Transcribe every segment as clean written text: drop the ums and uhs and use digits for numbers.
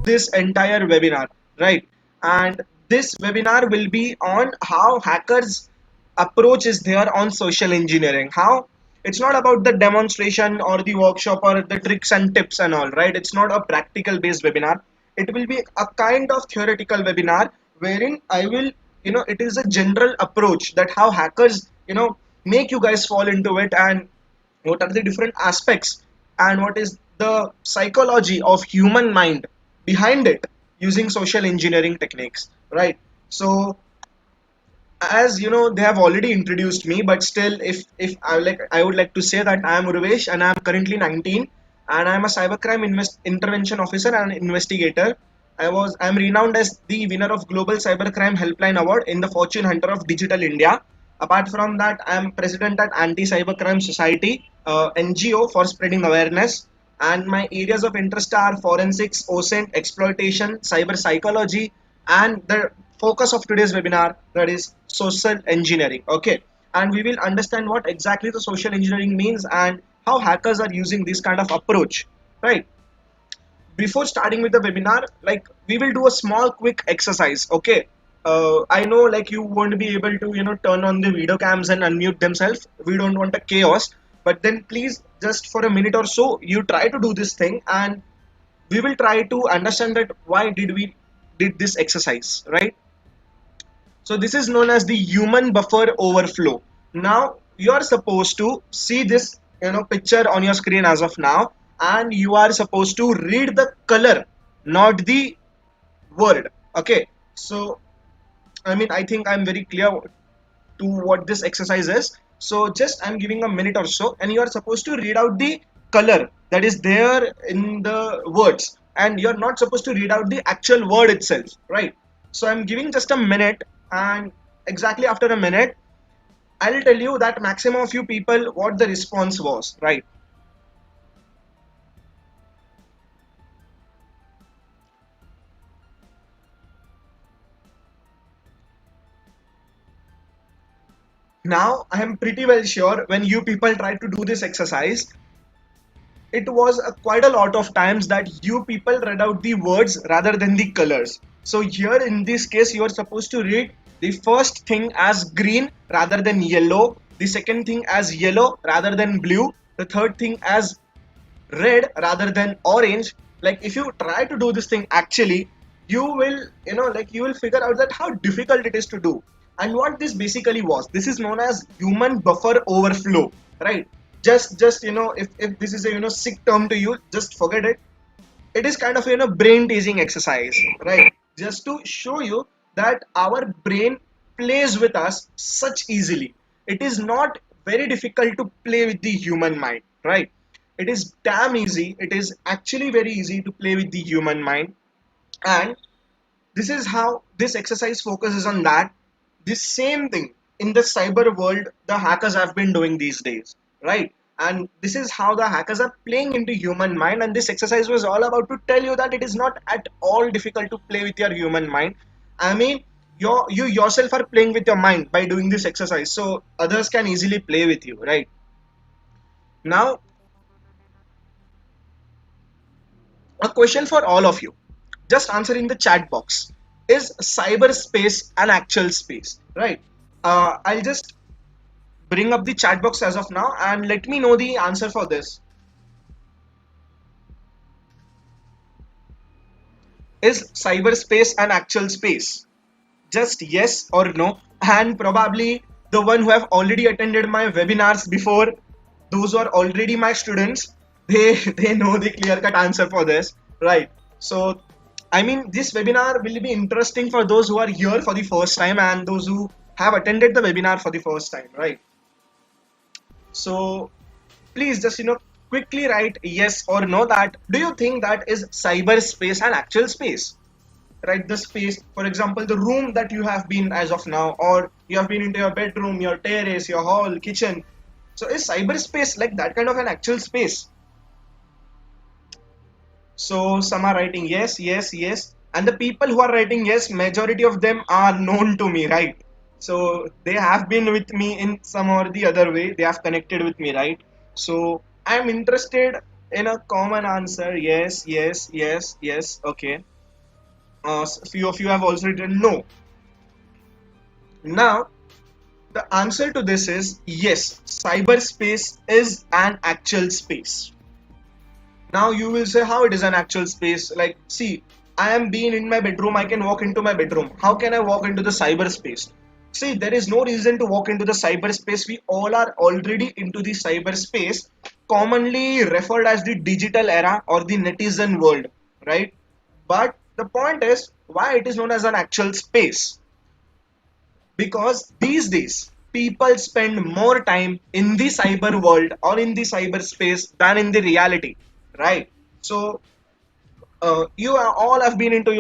this entire webinar, right? And this webinar will be on how hackers approach is there on social engineering. How it's not about the demonstration or the workshop or the tricks and tips and all, right? It's not a practical based webinar. It will be a kind of theoretical webinar wherein I will, it is a general approach that how hackers, make you guys fall into it, and what are the different aspects and what is the psychology of human mind behind it using social engineering techniques, right? So as you know, they have already introduced me, but still, if I would like to say that I am Urvesh and I am currently 19, and I am a cybercrime intervention officer and investigator. I am renowned as the winner of Global Cybercrime Helpline Award in the Fortune Hunter of Digital India. Apart from that, I am president at Anti Cybercrime Society, NGO for spreading awareness. And my areas of interest are forensics, OSINT, exploitation, cyber psychology, and the focus of today's webinar, that is social engineering. Okay, and we will understand what exactly the social engineering means and how hackers are using this kind of approach, right? Before starting with the webinar, like, we will do a small quick exercise. Okay, I know like you won't be able to turn on the video cams and unmute themselves. We don't want a chaos, but then please just for a minute or so you try to do this thing, and we will try to understand that why did this exercise, right? So this is known as the human buffer overflow. Now you are supposed to see this picture on your screen as of now, and you are supposed to read the color, not the word. Okay. So I mean, I think I'm very clear to what this exercise is. So just I'm giving a minute or so, and you are supposed to read out the color that is there in the words, and you're not supposed to read out the actual word itself, right? So I'm giving just a minute, and exactly after a minute, I'll tell you that maximum of you people what the response was, right? Now I am pretty well sure when you people try to do this exercise, it was quite a lot of times that you people read out the words rather than the colors. So here in this case, you are supposed to read the first thing as green rather than yellow, the second thing as yellow rather than blue, the third thing as red rather than orange. Like if you try to do this thing actually, you will like you will figure out that how difficult it is to do. And what this basically was, this is known as human buffer overflow, right? Just if this is a sick term to you, just forget it. It is kind of brain teasing exercise, right? Just to show you that our brain plays with us such easily. It is not very difficult to play with the human mind, right? It is damn easy. It is actually very easy to play with the human mind. And this is how this exercise focuses on that. The same thing in the cyber world the hackers have been doing these days, right? And this is how the hackers are playing into human mind, and this exercise was all about to tell you that it is not at all difficult to play with your human mind. I mean, you yourself are playing with your mind by doing this exercise, so others can easily play with you, right? Now, a question for all of you, just answer in the chat box. Is cyberspace an actual space, right? I'll just bring up the chat box as of now and let me know the answer for this. Is cyberspace an actual space? Just yes or no. And probably the one who have already attended my webinars before, those who are already my students, they know the clear cut answer for this, right? So I mean, this webinar will be interesting for those who are here for the first time and those who have attended the webinar for the first time, right? So please just quickly write yes or no, that do you think that is cyberspace an actual space? Right, the space, for example, the room that you have been as of now, or you have been into your bedroom, your terrace, your hall, kitchen. So is cyberspace like that kind of an actual space? So some are writing yes, yes, yes, and the people who are writing yes, majority of them are known to me, right? So they have been with me in some or the other way, they have connected with me, right? So I'm interested in a common answer. Yes, yes, yes, yes. Okay. Few of you have also written no. Now, the answer to this is yes, cyberspace is an actual space. Now you will say how it is an actual space. Like, see, I am being in my bedroom, I can walk into my bedroom. How can I walk into the cyberspace? See, there is no reason to walk into the cyberspace. We all are already into the cyberspace, commonly referred as the digital era or the netizen world, right? But the point is why it is known as an actual space, because these days people spend more time in the cyber world or in the cyberspace than in the reality, right? So you are, all have been into,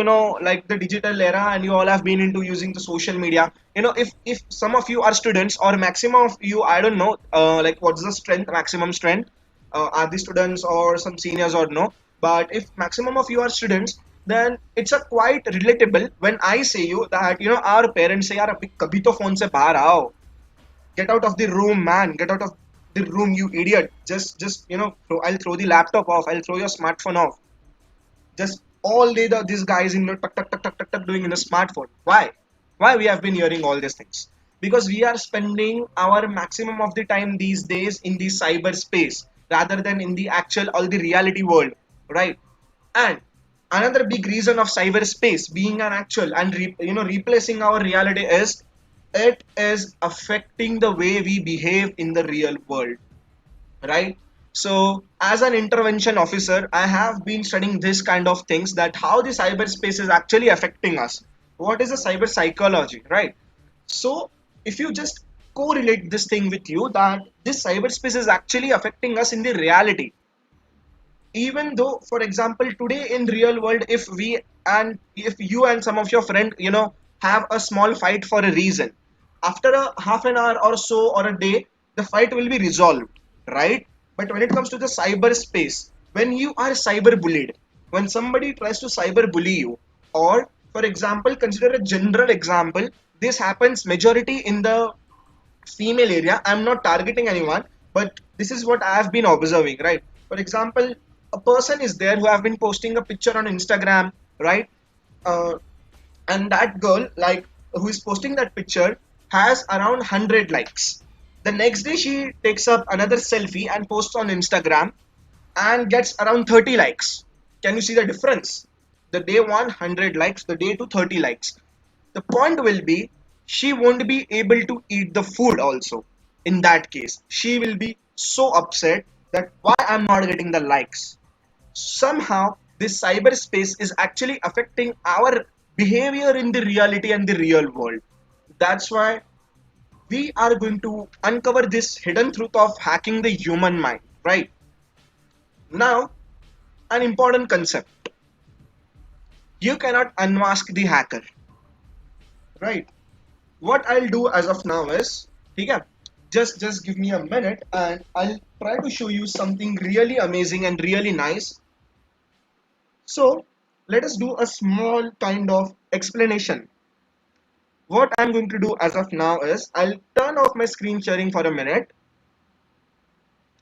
like the digital era, and you all have been into using the social media. If some of you are students, or maximum of you, I don't know, like what's the strength, maximum strength, are the students or some seniors or no, but if maximum of you are students, then it's a quite relatable when I say you that, our parents say, yaar abhi kabhi to phone se bahar aao, get out of the room, man, get out of the room, you idiot, just I'll throw the laptop off, I'll throw your smartphone off. Just all day these guys in the tuck, tuck, tuck, tuck, tuck, tuck, doing in a smartphone. Why we have been hearing all these things? Because we are spending our maximum of the time these days in the cyberspace rather than in the actual or the reality world, right? And another big reason of cyberspace being an actual and replacing our reality is it is affecting the way we behave in the real world, right? So as an intervention officer, I have been studying this kind of things, that how the cyberspace is actually affecting us. What is the cyber psychology, right? So if you just correlate this thing with you, that this cyberspace is actually affecting us in the reality, even though, for example, today in real world, if you and some of your friend, have a small fight for a reason, after a half an hour or so or a day, the fight will be resolved, right? But when it comes to the cyberspace, when you are cyber bullied, when somebody tries to cyber bully you, or for example, consider a general example, this happens majority in the female area. I'm not targeting anyone, but this is what I have been observing, right? For example, a person is there who have been posting a picture on Instagram, right? uh, and that girl, like, who is posting that picture, has around 100 likes. The next day she takes up another selfie and posts on Instagram and gets around 30 likes. Can you see the difference? The day 100 likes, the day to 30 likes. The point will be, she won't be able to eat the food also. In that case, she will be so upset that why I'm not getting the likes. Somehow, this cyberspace is actually affecting our behavior in the reality and the real world. That's why we are going to uncover this hidden truth of hacking the human mind, right? Now, an important concept. You cannot unmask the hacker, right? What I'll do as of now is, okay, just give me a minute and I'll try to show you something really amazing and really nice. So let us do a small kind of explanation. What I'm going to do as of now is, I'll turn off my screen sharing for a minute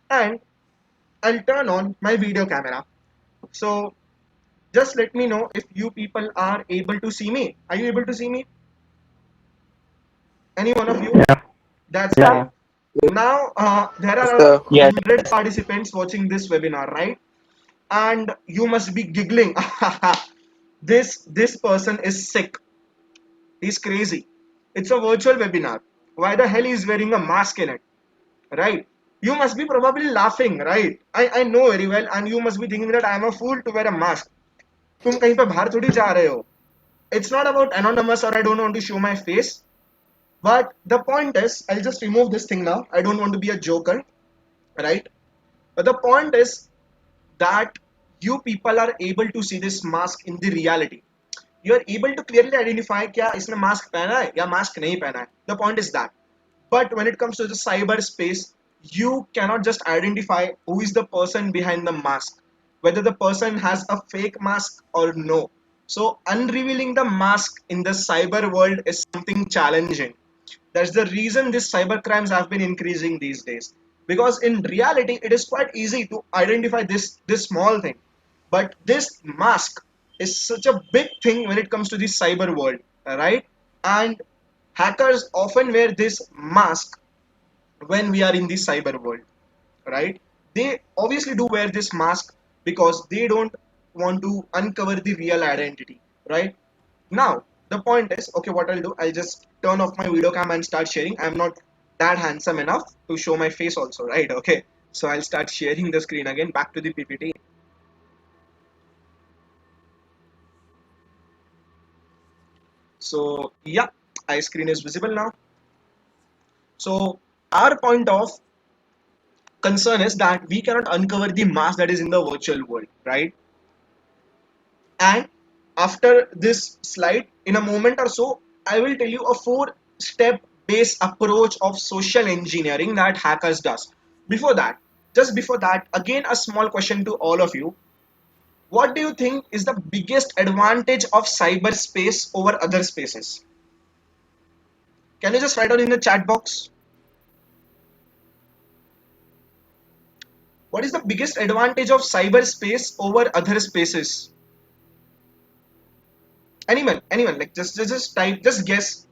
and I'll turn on my video camera. So just let me know if you people are able to see me. Are you able to see me? Any one of you? Yeah, That's great. yeah, Now, there are Yes, around sir. yes, 100 participants watching this webinar, right? And you must be giggling. This person is sick. He's crazy. It's a virtual webinar. Why the hell is wearing a mask in it, right? You must be probably laughing, right? I know very well, and you must be thinking that I am a fool to wear a mask. तुम कहीं पे बाहर थोड़ी जा रहे हो. It's not about anonymous or I don't want to show my face. But the point is, I'll just remove this thing now. I don't want to be a joker, right? But the point is that you people are able to see this mask in the reality. You are able to clearly identify क्या इसने mask पहना है या mask नहीं पहना है. The point is that. But when it comes to the cyberspace, you cannot just identify who is the person behind the mask, whether the person has a fake mask or no. So unrevealing the mask in the cyber world is something challenging. That's the reason these cyber crimes have been increasing these days. Because in reality, it is quite easy to identify this small thing. But this mask is such a big thing when it comes to the cyber world, right? And hackers often wear this mask when we are in the cyber world, right? They obviously do wear this mask because they don't want to uncover the real identity, right? Now, the point is, okay, what I'll do, I'll just turn off my video cam and start sharing. I'm not that handsome enough to show my face also, right? Okay, so I'll start sharing the screen again, back to the PPT. So, yeah, screen is visible now. So, our point of concern is that we cannot uncover the mask that is in the virtual world, right? And after this slide, in a moment or so, I will tell you a four-step based approach of social engineering that hackers does. Before that, just before that, again a small question to all of you. What do you think is the biggest advantage of cyberspace over other spaces? Can you just write down in the chat box? What is the biggest advantage of cyberspace over other spaces? Anyone, like just type, just guess.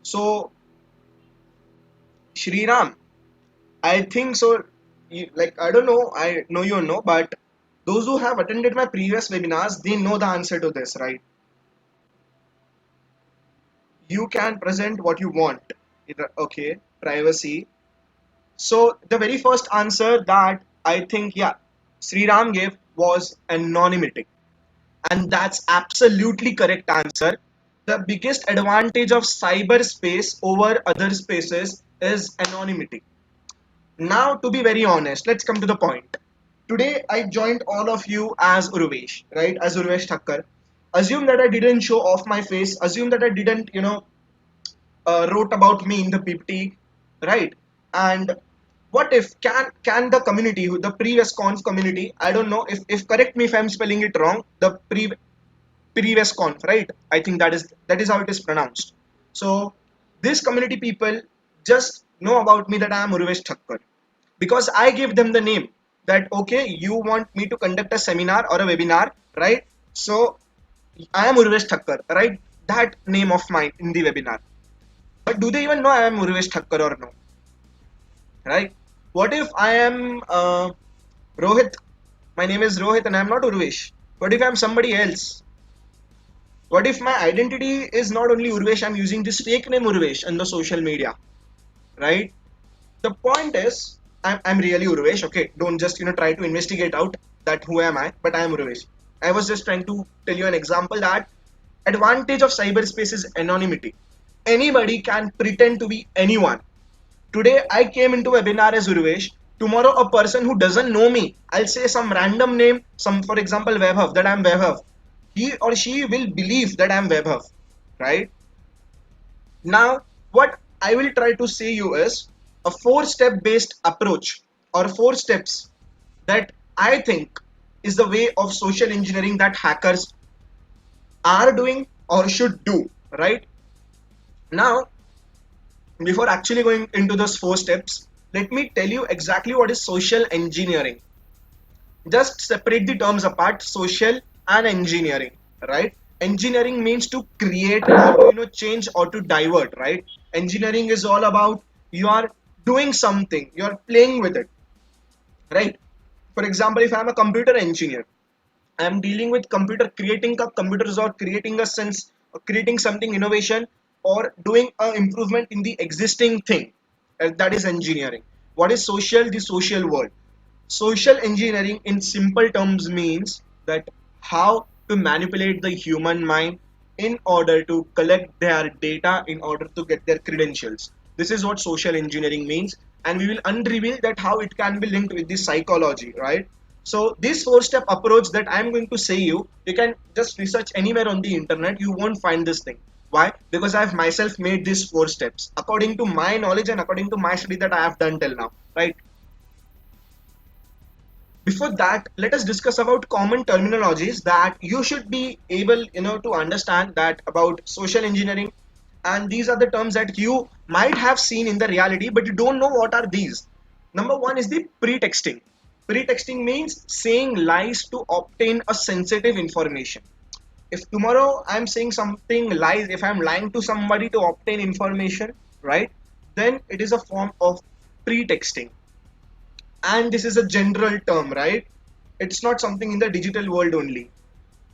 So, Shriram, I think so. Like, I don't know, I know you know, but those who have attended my previous webinars, they know the answer to this, right? You can present what you want. Okay, privacy. So the very first answer that I think, yeah, Sriram gave was anonymity. And that's absolutely correct answer. The biggest advantage of cyberspace over other spaces is anonymity. Now, to be very honest, let's come to the point. Today, I joined all of you as Urvesh, right? As Urvesh Thakkar. Assume that I didn't show off my face. Assume that I didn't, wrote about me in the PPT, right? And what if can the community, the previous conf community, I don't know if correct me if I'm spelling it wrong. The previous conf, right? I think that is how it is pronounced. So this community people just know about me that I am Urvesh Thakkar because I gave them the name that okay, you want me to conduct a seminar or a webinar, right? So I am Urvesh Thakkar, right? That name of mine in the webinar. But do they even know I am Urvesh Thakkar or no? Right? What if I am Rohit? My name is Rohit and I am not Urvesh. What if I am somebody else? What if my identity is not only Urvesh, I'm using this fake name Urvesh on the social media, right? The point is, I'm really Urvesh, okay? Don't just, try to investigate out that who am I, but I am Urvesh. I was just trying to tell you an example that advantage of cyberspace is anonymity. Anybody can pretend to be anyone. Today I came into webinar as Urvesh. Tomorrow a person who doesn't know me, I'll say some random name, some for example Vaibhav, that I'm Vaibhav. He or she will believe that I'm Vaibhav, right? Now, what I will try to say you is a four-step based approach or four steps that I think is the way of social engineering that hackers are doing or should do, right? Now, before actually going into those four steps, let me tell you exactly what is social engineering. Just separate the terms apart, social and engineering, right? Engineering means to create or to change or to divert, right? Engineering is all about you are doing something, you are playing with it, right? For example, if I'm a computer engineer, I'm dealing with computer, creating a computers or creating a sense, or creating something innovation or doing an improvement in the existing thing. That is engineering. What is social? The social world. Social engineering in simple terms means that how to manipulate the human mind in order to collect their data in order to get their credentials. This is what social engineering means, and we will unreveal that how it can be linked with the psychology, right? So this four-step approach that I'm going to say you can just research anywhere on the internet, you won't find this thing. Why? Because I've myself made these four steps according to my knowledge and according to my study that I have done till now, right? Before that, let us discuss about common terminologies that you should be able to understand that about social engineering. And these are the terms that you might have seen in the reality but you don't know what are these. Number one is the pretexting. Pretexting means saying lies to obtain a sensitive information. If tomorrow I'm saying something lies, if I'm lying to somebody to obtain information, right, then it is a form of pretexting. And this is a general term, right? It's not something in the digital world only.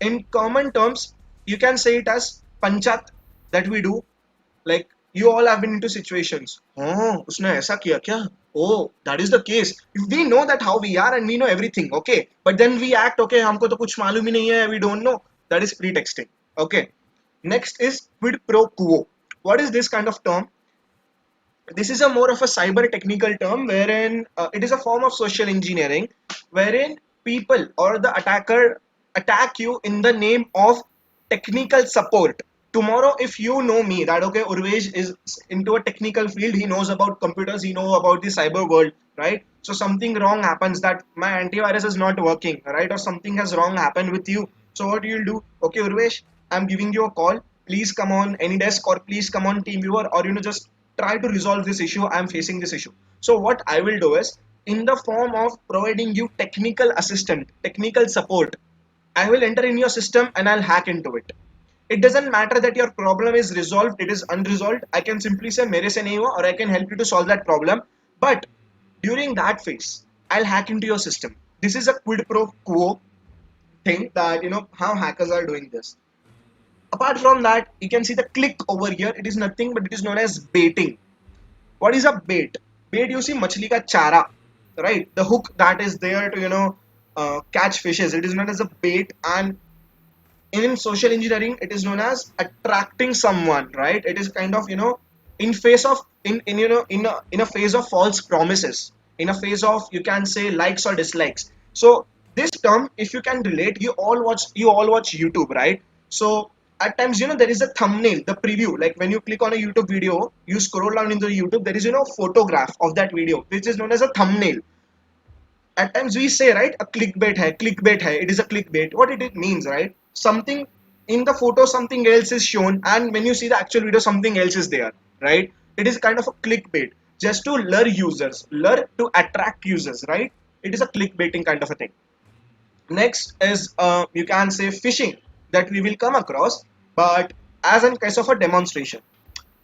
In common terms, you can say it as panchat that we do. Like you all have been into situations. Oh, उसने ऐसा किया क्या? Oh, that is the case. We know that how we are and we know everything. Okay, but then we act. Okay, हमको तो कुछ मालूम ही नहीं है. We don't know. That is pretexting. Okay. Next is quid pro quo. What is this kind of term? This is a more of a cyber technical term wherein it is a form of social engineering wherein people or the attacker attack you in the name of technical support. Tomorrow if you know me that okay, Urvesh is into a technical field, he knows about computers, he know about the cyber world, right? So something wrong happens, that my antivirus is not working, right? Or something has wrong happened with you. So what you'll do? Okay, Urvesh, I'm giving you a call, please come on AnyDesk or please come on TeamViewer, or just try to resolve this issue. I'm facing this issue. So what I will do is, in the form of providing you technical assistant, technical support, I will enter in your system and I'll hack into it. It doesn't matter that your problem is resolved, it is unresolved. I can simply say mere se nahi hua, or I can help you to solve that problem. But during that phase, I'll hack into your system. This is a quid pro quo thing, that how hackers are doing this. Apart from that, you can see the click over here. It is nothing but it is known as baiting. What is a bait? Bait, you see machli ka chara, right? The hook that is there to catch fishes. It is known as a bait, and in social engineering, it is known as attracting someone, right? It is kind of in face of in in a phase of false promises, in a phase of, you can say, likes or dislikes. So this term, if you can relate, you all watch YouTube, right? So at times, there is a thumbnail, the preview. Like when you click on a YouTube video, you scroll down into the YouTube, there is photograph of that video, which is known as a thumbnail. At times we say, right, a clickbait hai, it is a clickbait. What it means, right? Something in the photo, something else is shown, and when you see the actual video, something else is there, right? It is kind of a clickbait, just to lure to attract users, right? It is a clickbaiting kind of a thing. Next is, you can say, phishing, that we will come across, but as in case of a demonstration.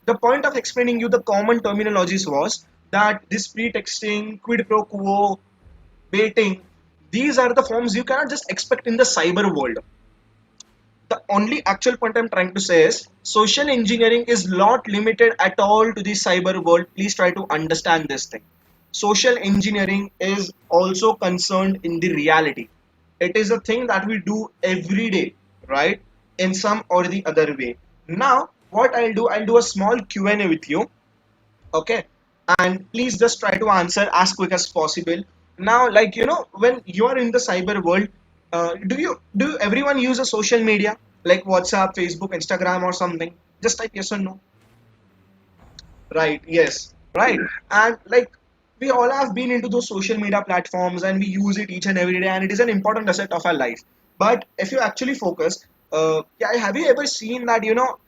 The point of explaining you the common terminologies was that this pretexting, quid pro quo, baiting, these are the forms you cannot just expect in the cyber world. The only actual point I'm trying to say is social engineering is not limited at all to the cyber world. Please try to understand this thing. Social engineering is also concerned in the reality. It is a thing that we do every day, right? In some or the other way. Now what I'll do a small Q&A with you. Okay, and please just try to answer as quick as possible. Now, like, when you are in the cyber world, do everyone use a social media like WhatsApp, Facebook, Instagram, or something? Just type yes or no. Right, yes, right. And like, we all have been into those social media platforms and we use it each and every day, and it is an important asset of our life. But if you actually focus, yeah, have you ever seen that,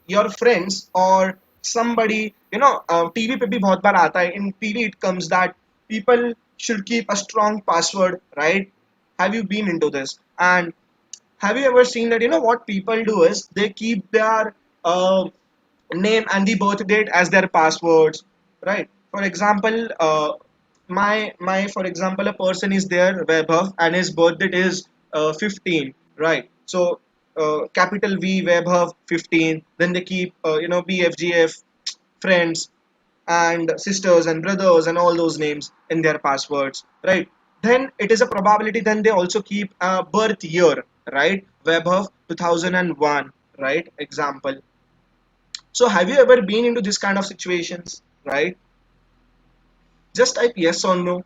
your friends or somebody, TV पे भी बहुत बार आता है. In TV it comes that people should keep a strong password, right? Have you been into this? And have you ever seen that, what people do is they keep their name and the birth date as their passwords, right? For example, my for example, a person is there, Vaibhav, and his birth date is 15, right? So capital V, Vaibhav, 15. Then they keep BFGF, friends, and sisters and brothers and all those names in their passwords, right? Then it is a probability, then they also keep a birth year, right? Vaibhav 2001, right? Example. So have you ever been into this kind of situations, right? Just type yes or no.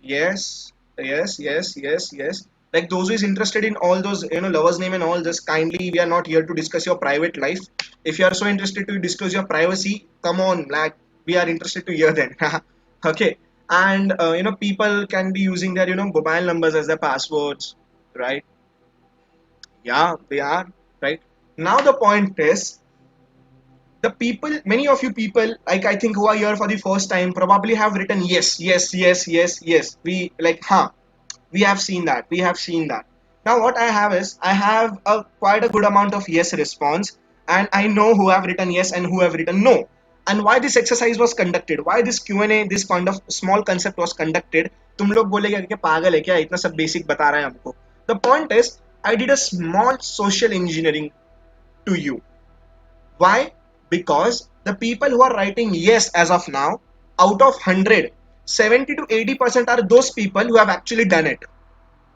Yes, yes, yes, yes, yes. Like those who is interested in all those, lovers name and all, just kindly, we are not here to discuss your private life. If you are so interested to disclose your privacy, come on, like we are interested to hear then. Okay. And people can be using their, mobile numbers as their passwords, right? Yeah, they are, right? Now the point is, the people, many of you people, like I think who are here for the first time, probably have written yes, yes, yes, yes, yes. We like, huh? We have seen that. We have seen that. Now what I have is I have a quite a good amount of yes response, and I know who have written yes and who have written no. And why this exercise was conducted? Why this Q&A, this kind of small concept was conducted? तुम लोग बोलेगे कि पागल है क्या इतना सब basic बता रहा है हमको. The point is I did a small social engineering to you. Why? Because the people who are writing yes as of now, out of 100, 70 to 80% are those people who have actually done it.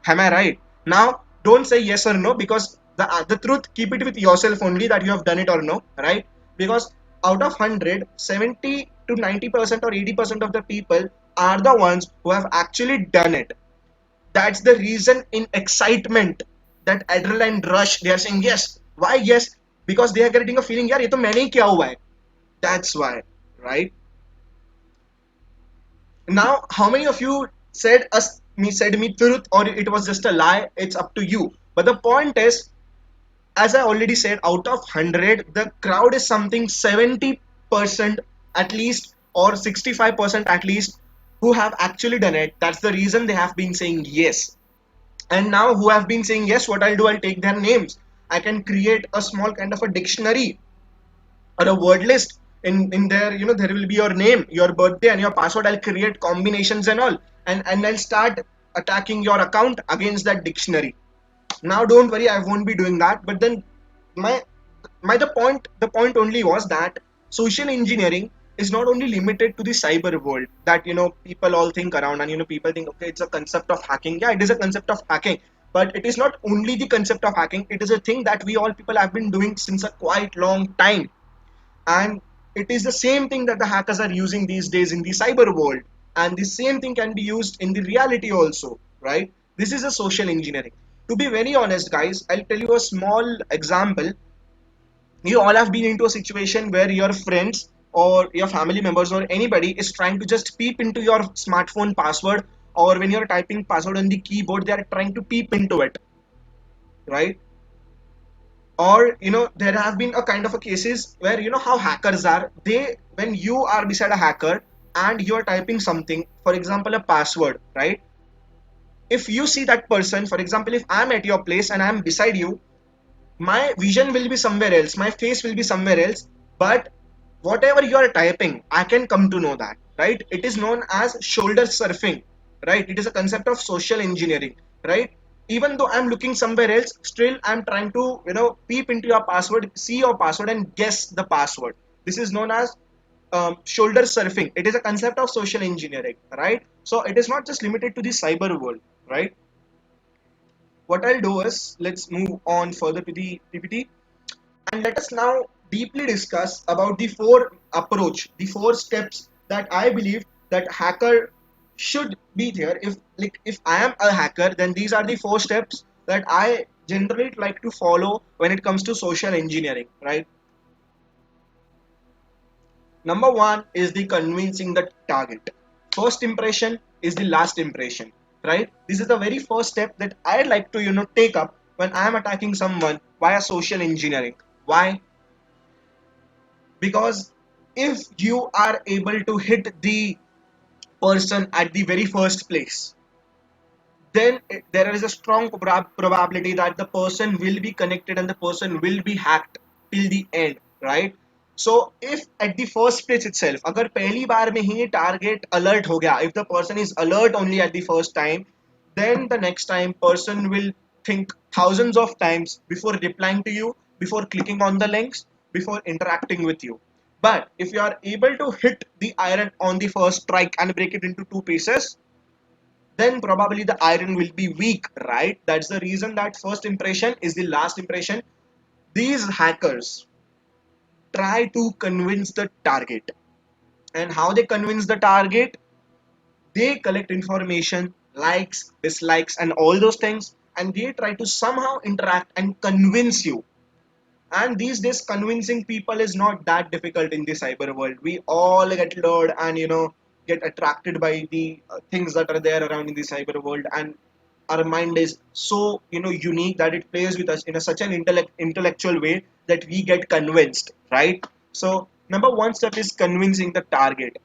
Am I right? Now, don't say yes or no, because the truth, keep it with yourself only that you have done it or no, right? Because out of 100, 70 to 90% or 80% of the people are the ones who have actually done it. That's the reason in excitement, that adrenaline rush, they are saying yes. Why yes? Because they are getting a feeling, यार ये तो मैंने ही किया हुआ है. That's why, right? Now, how many of you said me truth, or it was just a lie? It's up to you. But the point is, as I already said, out of 100, the crowd is something 70% at least, or 65% at least, who have actually done it. That's the reason they have been saying yes. And now who have been saying yes, what I'll do, I'll take their names. I can create a small kind of a dictionary or a word list. In there, there will be your name, your birthday, and your password. I'll create combinations and all, and I'll start attacking your account against that dictionary. Now don't worry, I won't be doing that. But then my the point only was that social engineering is not only limited to the cyber world, that people all think around, and people think, okay, it's a concept of hacking. Yeah, it is a concept of hacking, but it is not only the concept of hacking. It is a thing that we all people have been doing since a quite long time. And it is the same thing that the hackers are using these days in the cyber world, and the same thing can be used in the reality also, right? This is a social engineering. To be very honest, guys, I'll tell you a small example. You all have been into a situation where your friends or your family members or anybody is trying to just peep into your smartphone password, or when you're typing password on the keyboard, they are trying to peep into it, right? Or there have been a kind of a cases where how hackers are, they, when you are beside a hacker and you are typing something, for example a password, right? If you see that person, for example, if I'm at your place and I'm beside you, my vision will be somewhere else, my face will be somewhere else, but whatever you are typing, I can come to know that, right? It is known as shoulder surfing, right? It is a concept of social engineering, right? Even though I'm looking somewhere else, still I'm trying to peep into your password, see your password, and guess the password. This is known as shoulder surfing. It is a concept of social engineering, right? So it is not just limited to the cyber world, right? What I'll do is, let's move on further to the PPT, and let us now deeply discuss about the four steps that I believe that hacker should be there. If I am a hacker, then these are the four steps that I generally like to follow when it comes to social engineering, right? Number one is the convincing the target. First impression is the last impression, right? This is the very first step that I like to take up when I am attacking someone via social engineering. Why? Because if you are able to hit the person at the very first place, then there is a strong probability that the person will be connected and the person will be hacked till the end, right? So if at the first place itself, अगर पहली बार में ही target alert हो गया, if the person is alert only at the first time, then the next time person will think thousands of times before replying to you, before clicking on the links, before interacting with you. But if you are able to hit the iron on the first strike and break it into two pieces, then probably the iron will be weak, right? That's the reason that first impression is the last impression. These hackers try to convince the target. And how they convince the target? They collect information, likes, dislikes, and all those things, and they try to somehow interact and convince you. And these days, convincing people is not that difficult in the cyber world. We all get lured and get attracted by the things that are there around in the cyber world, and our mind is so unique that it plays with us in such an intellectual way that we get convinced, right? So number one step is convincing the target.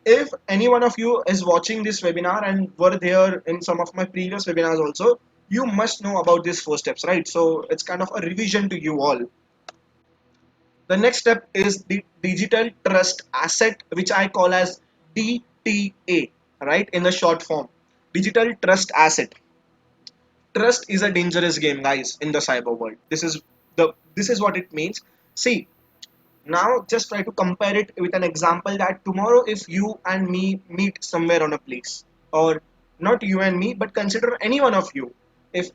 If any one of you is watching this webinar and were there in some of my previous webinars also, you must know about these four steps, right? So it's kind of a revision to you all. The next step is the digital trust asset, which I call as DTA, right? In the short form, digital trust asset. Trust is a dangerous game, guys, in the cyber world. This is what it means. See, now just try to compare it with an example that tomorrow if you and me meet somewhere on a place, or not you and me, but consider any one of you. If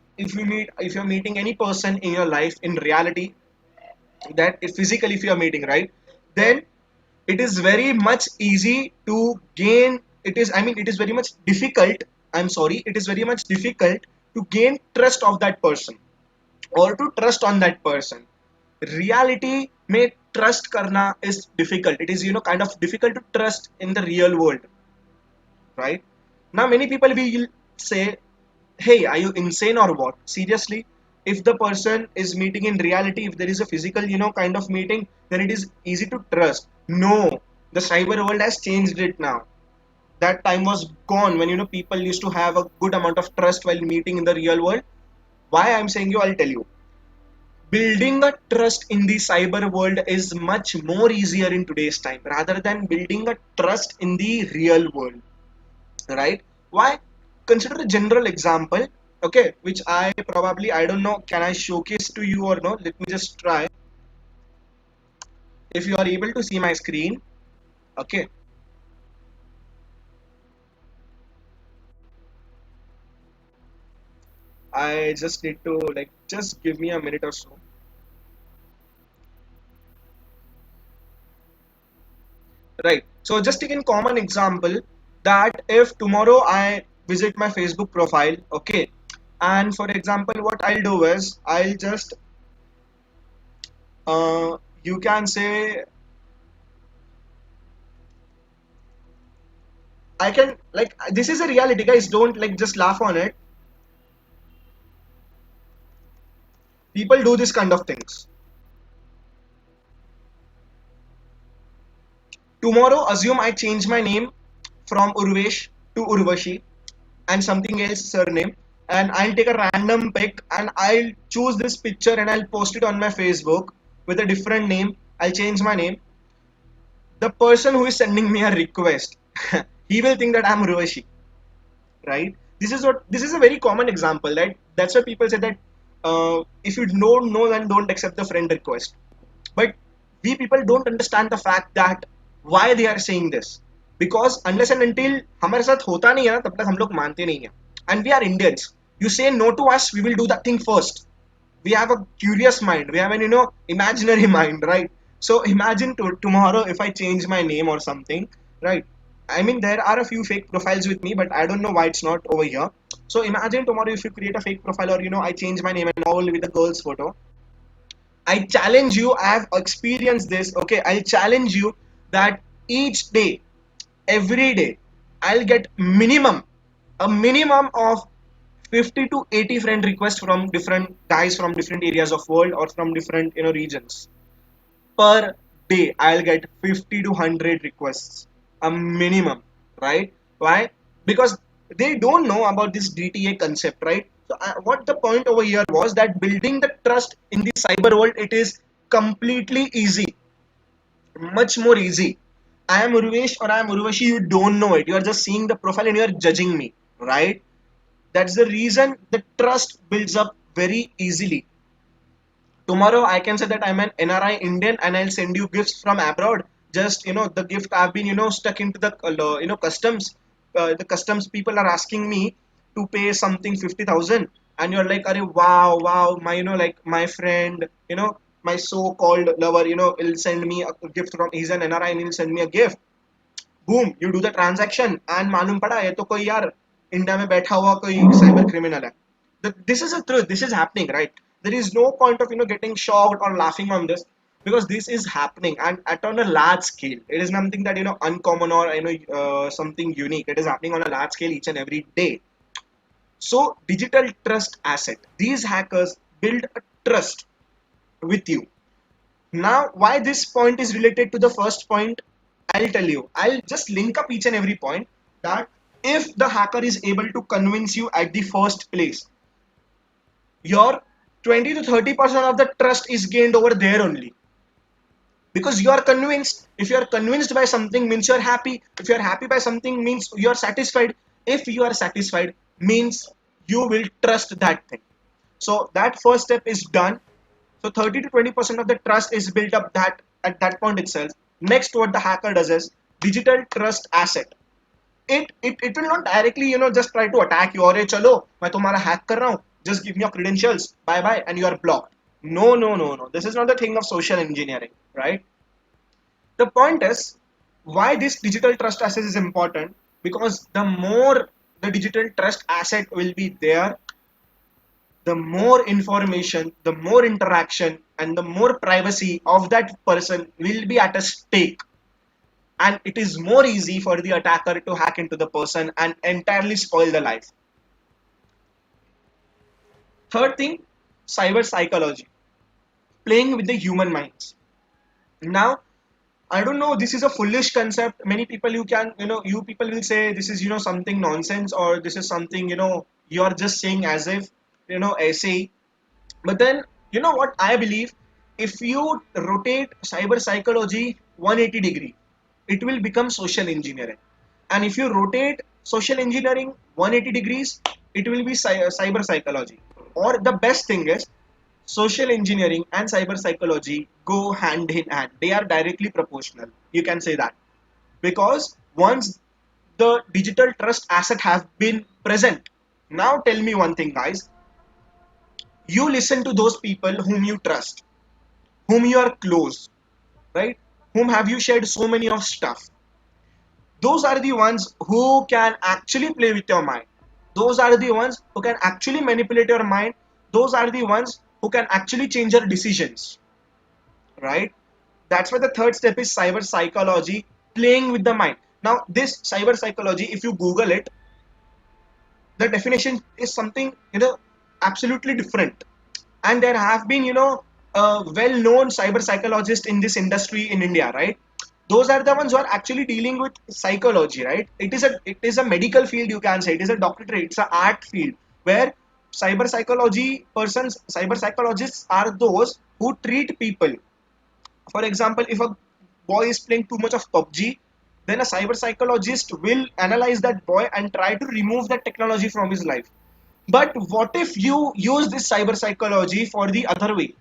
you're meeting any person in your life in reality, that if physically if you are meeting, right, then it is very much easy to gain, it is very much difficult, I'm sorry, it is very much difficult to gain trust of that person or to trust on that person. Reality may trust karna is difficult, it is kind of difficult to trust in the real world, right? Now many people will say, hey, are you insane or what? Seriously, if the person is meeting in reality, if there is a physical kind of meeting, then it is easy to trust. No, the cyber world has changed it now. That time was gone when people used to have a good amount of trust while meeting in the real world. Why I'm saying you, I'll tell you. Building a trust in the cyber world is much more easier in today's time rather than building a trust in the real world, right? Why? Consider a general example, okay, which I don't know, can I showcase to you or no? Let me just try. If you are able to see my screen, okay, I just need to like just give me a minute or so. Right. So just take a common example that if tomorrow I visit my Facebook profile, okay, and for example, what I'll do is I'll just you can say I can like this is a reality, guys. Don't like just laugh on it. People do this kind of things. Tomorrow, assume I change my name from Urvesh to Urvashi and something else surname, and I'll take a random pic and I'll choose this picture and I'll post it on my Facebook with a different name. I'll change my name. The person who is sending me a request, he will think that I'm Urvashi, right? This is a very common example, right? That's why people say that if you don't know, then don't accept the friend request. But we people don't understand the fact that why they are saying this, because unless and until हमारे साथ होता नहीं है ना, तब तक हम लोग मानते नहीं है. And we are Indians. You say no to us, we will do that thing first. We have a curious mind, we have an imaginary mind, right? So imagine tomorrow if I change my name or something, right? I mean, there are a few fake profiles with me, but I don't know why it's not over here. So imagine tomorrow if you create a fake profile, or I change my name and all with a girl's photo. I challenge you, I have experienced this, okay? I'll challenge you that each day, every day, I'll get a minimum of 50 to 80 friend requests from different guys from different areas of world or from different regions. Per day I'll get 50 to 100 requests, a minimum, right? Why? Because they don't know about this DTA concept, right? So what the point over here was that building the trust in the cyber world, it is completely easy, much more easy. I am Urvesh or I am Urvashi, you don't know it, you are just seeing the profile and you are judging me, right? That's the reason the trust builds up very easily. Tomorrow I can say that I'm an NRI Indian and I'll send you gifts from abroad. Just the gift I've been stuck into the customs. The customs people are asking me to pay something 50,000, and you're like, "Arey, wow, wow, my like my friend, my so-called lover, will send me a gift from, he's an NRI and he'll send me a gift." Boom, you do the transaction and मालूम पड़ा ये तो कोई यार India में बैठा हुआ कोई साइबर क्रिमिनल है. This is a truth, this is happening, right? There is no point of getting shocked or laughing on this, because this is happening and at on a large scale. It is nothing that uncommon or something unique. It is happening on a large scale each and every day. So digital trust asset, these hackers build a trust with you. Now, why this point is related to the first point, I'll tell you. I'll just link up each and every point that if the hacker is able to convince you at the first place, your 20 to 30% of the trust is gained over there only. Because you are convinced. If you are convinced by something means you are happy. If you are happy by something means you are satisfied. If you are satisfied means you will trust that thing. So that first step is done. So 30 to 20% of the trust is built up that at that point itself. Next, what the hacker does is digital trust asset. It will not directly just try to attack you, or chalo मैं तुम्हारा hack कर रहा हूँ, just give me your credentials, bye bye, and you are blocked. No, no, no, no, this is not the thing of social engineering, right? The point is why this digital trust asset is important, because the more the digital trust asset will be there, the more information, the more interaction, and the more privacy of that person will be at a stake. And it is more easy for the attacker to hack into the person and entirely spoil the life. Third thing, cyber psychology, playing with the human minds. Now, I don't know, this is a foolish concept. Many people you people will say this is, something nonsense, or this is something, you're just saying as if, essay. But then, you know what I believe? If you rotate cyber psychology 180 degree, it will become social engineering. And if you rotate social engineering 180 degrees, it will be cyber psychology. Or the best thing is, social engineering and cyber psychology go hand in hand. They are directly proportional. You can say that. Because once the digital trust asset have been present, now tell me one thing, guys. You listen to those people whom you trust, whom you are close, right? Whom have you shared so many of stuff. Those are the ones who can actually play with your mind. Those are the ones who can actually manipulate your mind. Those are the ones who can actually change your decisions, right? That's why the third step is cyber psychology, playing with the mind. Now, this cyber psychology, if you Google it, the definition is something, absolutely different. And there have been, well-known cyber psychologists in this industry in India, right? Those are the ones who are actually dealing with psychology, right? It is a medical field, you can say. It is a doctorate, it's an art field where cyber psychologists are those who treat people. For example, if a boy is playing too much of PUBG, then a cyber psychologist will analyze that boy and try to remove that technology from his life. But what if you use this cyber psychology for the other way,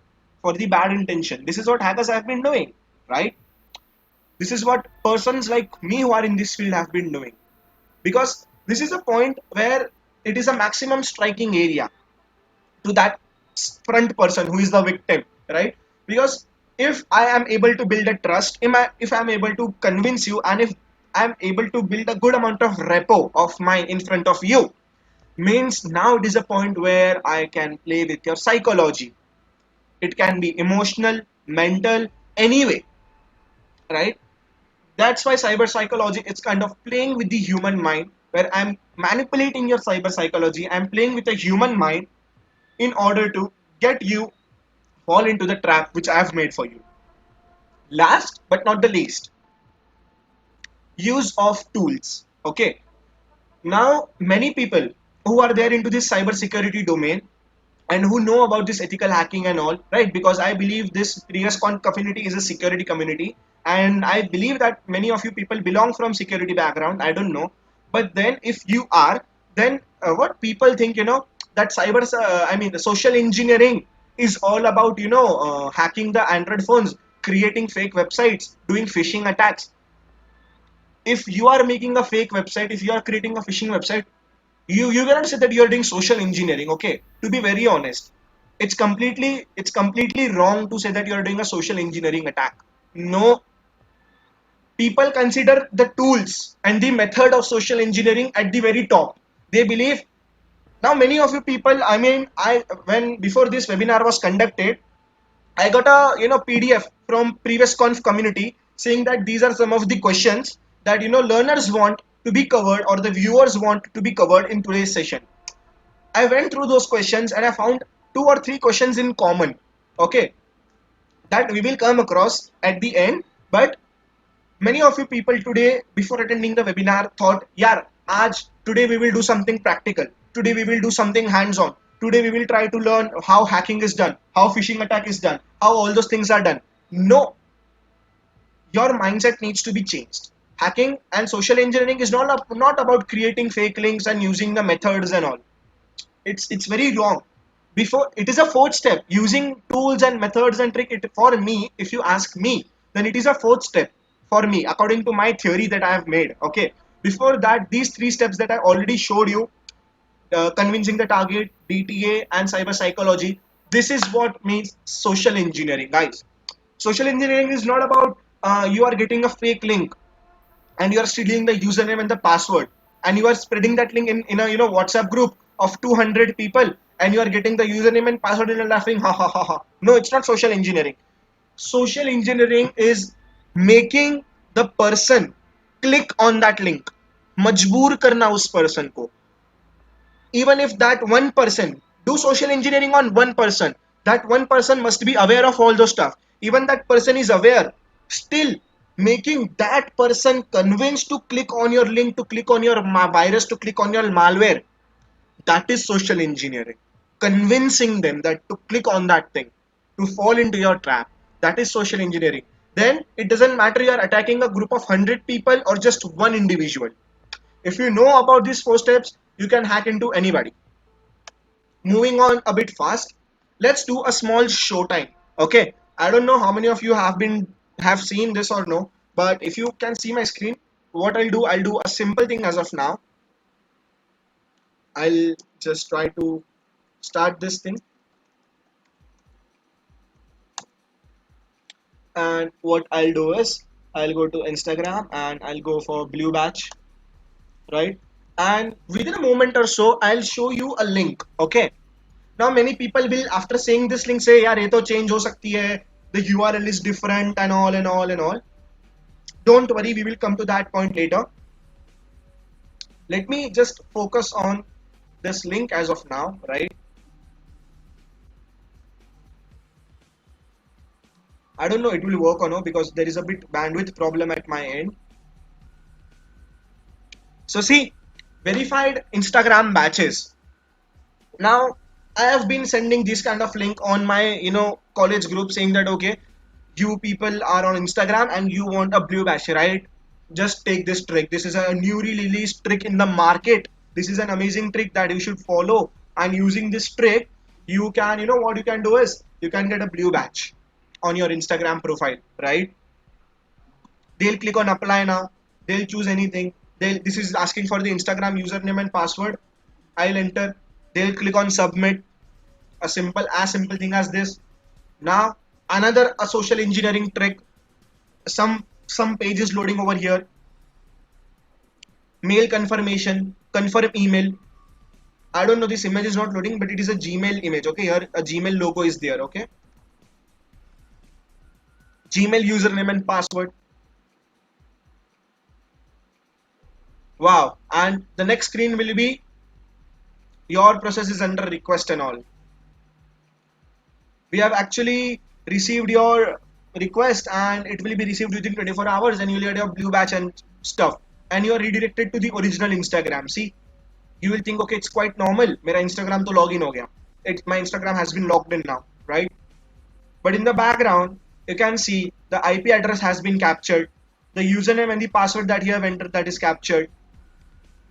for the bad intention? This is what hackers have been doing, right? This is what persons like me who are in this field have been doing. Because this is a point where it is a maximum striking area to that front person who is the victim, right? Because if I am able to build a trust, if I am able to convince you, and if I am able to build a good amount of repo of mine in front of you, means now it is a point where I can play with your psychology. It can be emotional, mental, anyway, right? That's why cyber psychology is kind of playing with the human mind, where I'm manipulating your cyber psychology. I'm playing with the human mind in order to get you fall into the trap which I have made for you. Last but not the least, use of tools. Okay. Now, many people who are there into this cyber security domain and who know about this ethical hacking and all, right? Because I believe this PreviousCon community is a security community, and I believe that many of you people belong from security background. I don't know, but then if you are, then what people think, that the social engineering is all about, hacking the Android phones, creating fake websites, doing phishing attacks. If you are making a fake website, if you are creating a phishing website, you cannot say that you are doing social engineering. Okay, to be very honest, it's completely wrong to say that you are doing a social engineering attack. No, people consider the tools and the method of social engineering at the very top. They believe. Now many of you people, I mean, I when before this webinar was conducted, I got a PDF from previous conf community saying that these are some of the questions that learners want to be covered, or the viewers want to be covered in today's session. I went through those questions and I found two or three questions in common. Okay, that we will come across at the end. But many of you people today, before attending the webinar, thought, yeah, today we will do something practical. Today we will do something hands-on. Today we will try to learn how hacking is done, how phishing attack is done, how all those things are done. No, your mindset needs to be changed. Hacking and social engineering is not about creating fake links and using the methods and all. It's very wrong. Before, it is a fourth step. Using tools and methods and trick, it for me, if you ask me, then it is a fourth step for me according to my theory that I have made. Okay, before that, these three steps that I already showed you, convincing the target, DTA, and cyber psychology, this is what means social engineering, guys. Social engineering is not about you are getting a fake link and you are stealing the username and the password, and you are spreading that link in a WhatsApp group of 200 people, and you are getting the username and password and you're laughing, ha ha ha ha. No, it's not social engineering. Social engineering is making the person click on that link, मजबूर करना उस person को. Even if that one person, do social engineering on one person, that one person must be aware of all those stuff. Even that person is aware, still making that person convinced to click on your link, to click on your virus, to click on your malware, that is social engineering. Convincing them that to click on that thing, to fall into your trap, that is social engineering. Then it doesn't matter you are attacking a group of 100 people or just one individual. If you know about these four steps, you can hack into anybody. Moving on a bit fast, let's do a small show time. Okay, I don't know how many of you have seen this or no, but if you can see my screen, what I'll do a simple thing as of now. I'll just try to start this thing, and what I'll do is I'll go to Instagram and I'll go for blue batch, right? And within a moment or so, I'll show you a link. Okay, now many people will, after saying this link, say yaar ye to change ho sakti hai, the URL is different and all and all and all. Don't worry, we will come to that point later. Let me just focus on this link as of now, right? I don't know it will work or no, because there is a bit bandwidth problem at my end. So see, verified Instagram batches. Now I have been sending this kind of link on my college group, saying that okay, you people are on Instagram and you want a blue batch, right? Just take this trick. This is a newly released trick in the market. This is an amazing trick that you should follow, and using this trick you can, what you can do is you can get a blue batch on your Instagram profile, right? They'll click on apply now. They'll choose anything. This is asking for the Instagram username and password. I'll enter. They'll click on submit. As simple thing as this. Now another a social engineering trick. Some page is loading over here. Mail confirmation, confirm email. I don't know, this image is not loading, but it is a Gmail image. Okay, here a Gmail logo is there. Okay, Gmail username and password. Wow, and the next screen will be your process is under request and all. We have actually received your request and it will be received within 24 hours, and you will get your blue batch and stuff, and you are redirected to the original Instagram. See, you will think okay, it's quite normal, मेरा Instagram तो login हो गया, my Instagram has been logged in now, right? But in the background you can see the IP address has been captured, the username and the password that you have entered, that is captured,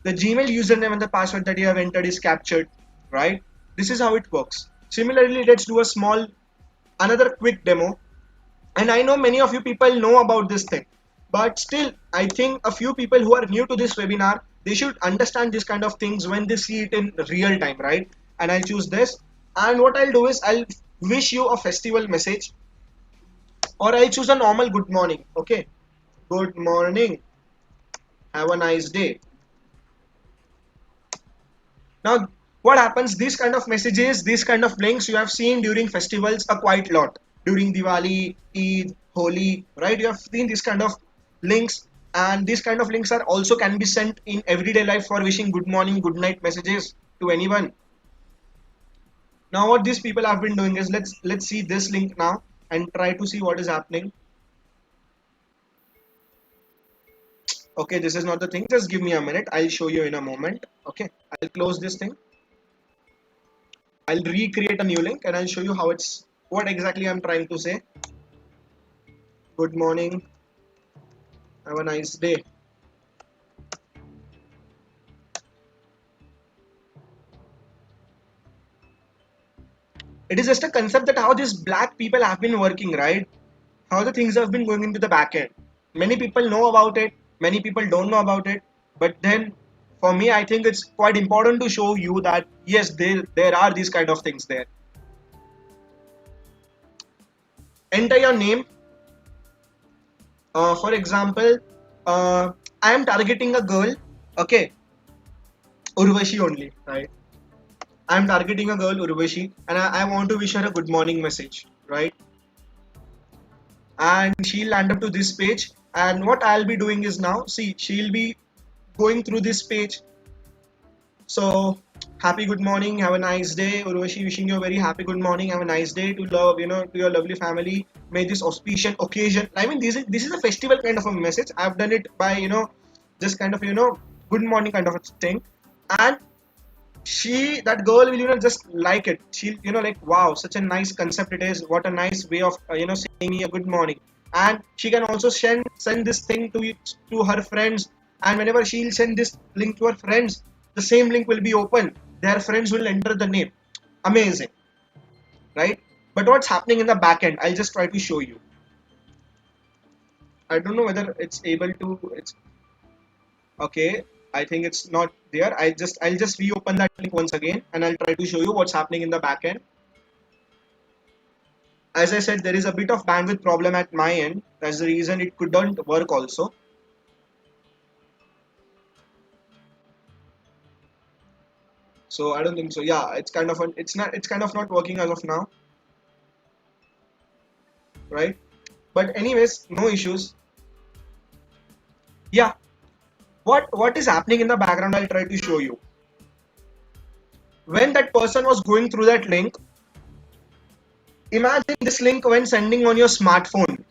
the Gmail username and the password that you have entered is captured, right? This is how it works. Similarly, let's do a small another quick demo. And I know many of you people know about this thing, but still I think a few people who are new to this webinar, they should understand this kind of things when they see it in real time, right? And I'll choose this, and what I'll do is I'll wish you a festival message, or I'll choose a normal good morning. Okay, good morning, have a nice day. Now what happens, these kind of messages, these kind of links you have seen during festivals a quite lot, during Diwali, Eid, Holi, right? You have seen this kind of links, and these kind of links are also can be sent in everyday life for wishing good morning, good night messages to anyone. Now what these people have been doing is, let's see this link now. and try to see what is happening. Okay, this is not the thing. Just give me a minute. I'll show you in a moment. Okay, I'll close this thing. I'll recreate a new link and I'll show you how it's what exactly I'm trying to say. Good morning. Have a nice day. It is just a concept that how these black people have been working, right? How the things have been going into the back end. Many people know about it, many people don't know about it. But then for me, I think it's quite important to show you that yes, there are these kind of things there. Enter your name. For example, I am targeting a girl, okay, Urvashi only, right? I am targeting a girl, Urvashi, and I want to wish her a good morning message, right? And she'll land up to this page. And what I'll be doing is now, see, she'll be going through this page. So, happy good morning, have a nice day. Urvashi wishing you a very happy good morning, have a nice day to love, to your lovely family. May this auspicious occasion. I mean, this is a festival kind of a message. I've done it by, just kind of, good morning kind of a thing. And that girl will just like it. She'll like, wow, such a nice concept it is, what a nice way of saying me a good morning. And she can also send this thing to her friends, and whenever she'll send this link to her friends, the same link will be open, their friends will enter the name. Amazing, right? But what's happening in the back end, I'll just try to show you. I don't know whether it's able to, it's okay. I think it's not there. I'll just reopen that link once again and I'll try to show you what's happening in the backend. As I said, there is a bit of bandwidth problem at my end. That's the reason it couldn't work also. So I don't think so. Yeah, it's kind of not working as of now. Right? But anyways, no issues. Yeah. What is happening in the background, I'll try to show you. When that person was going through that link, imagine this link when sending on your smartphone.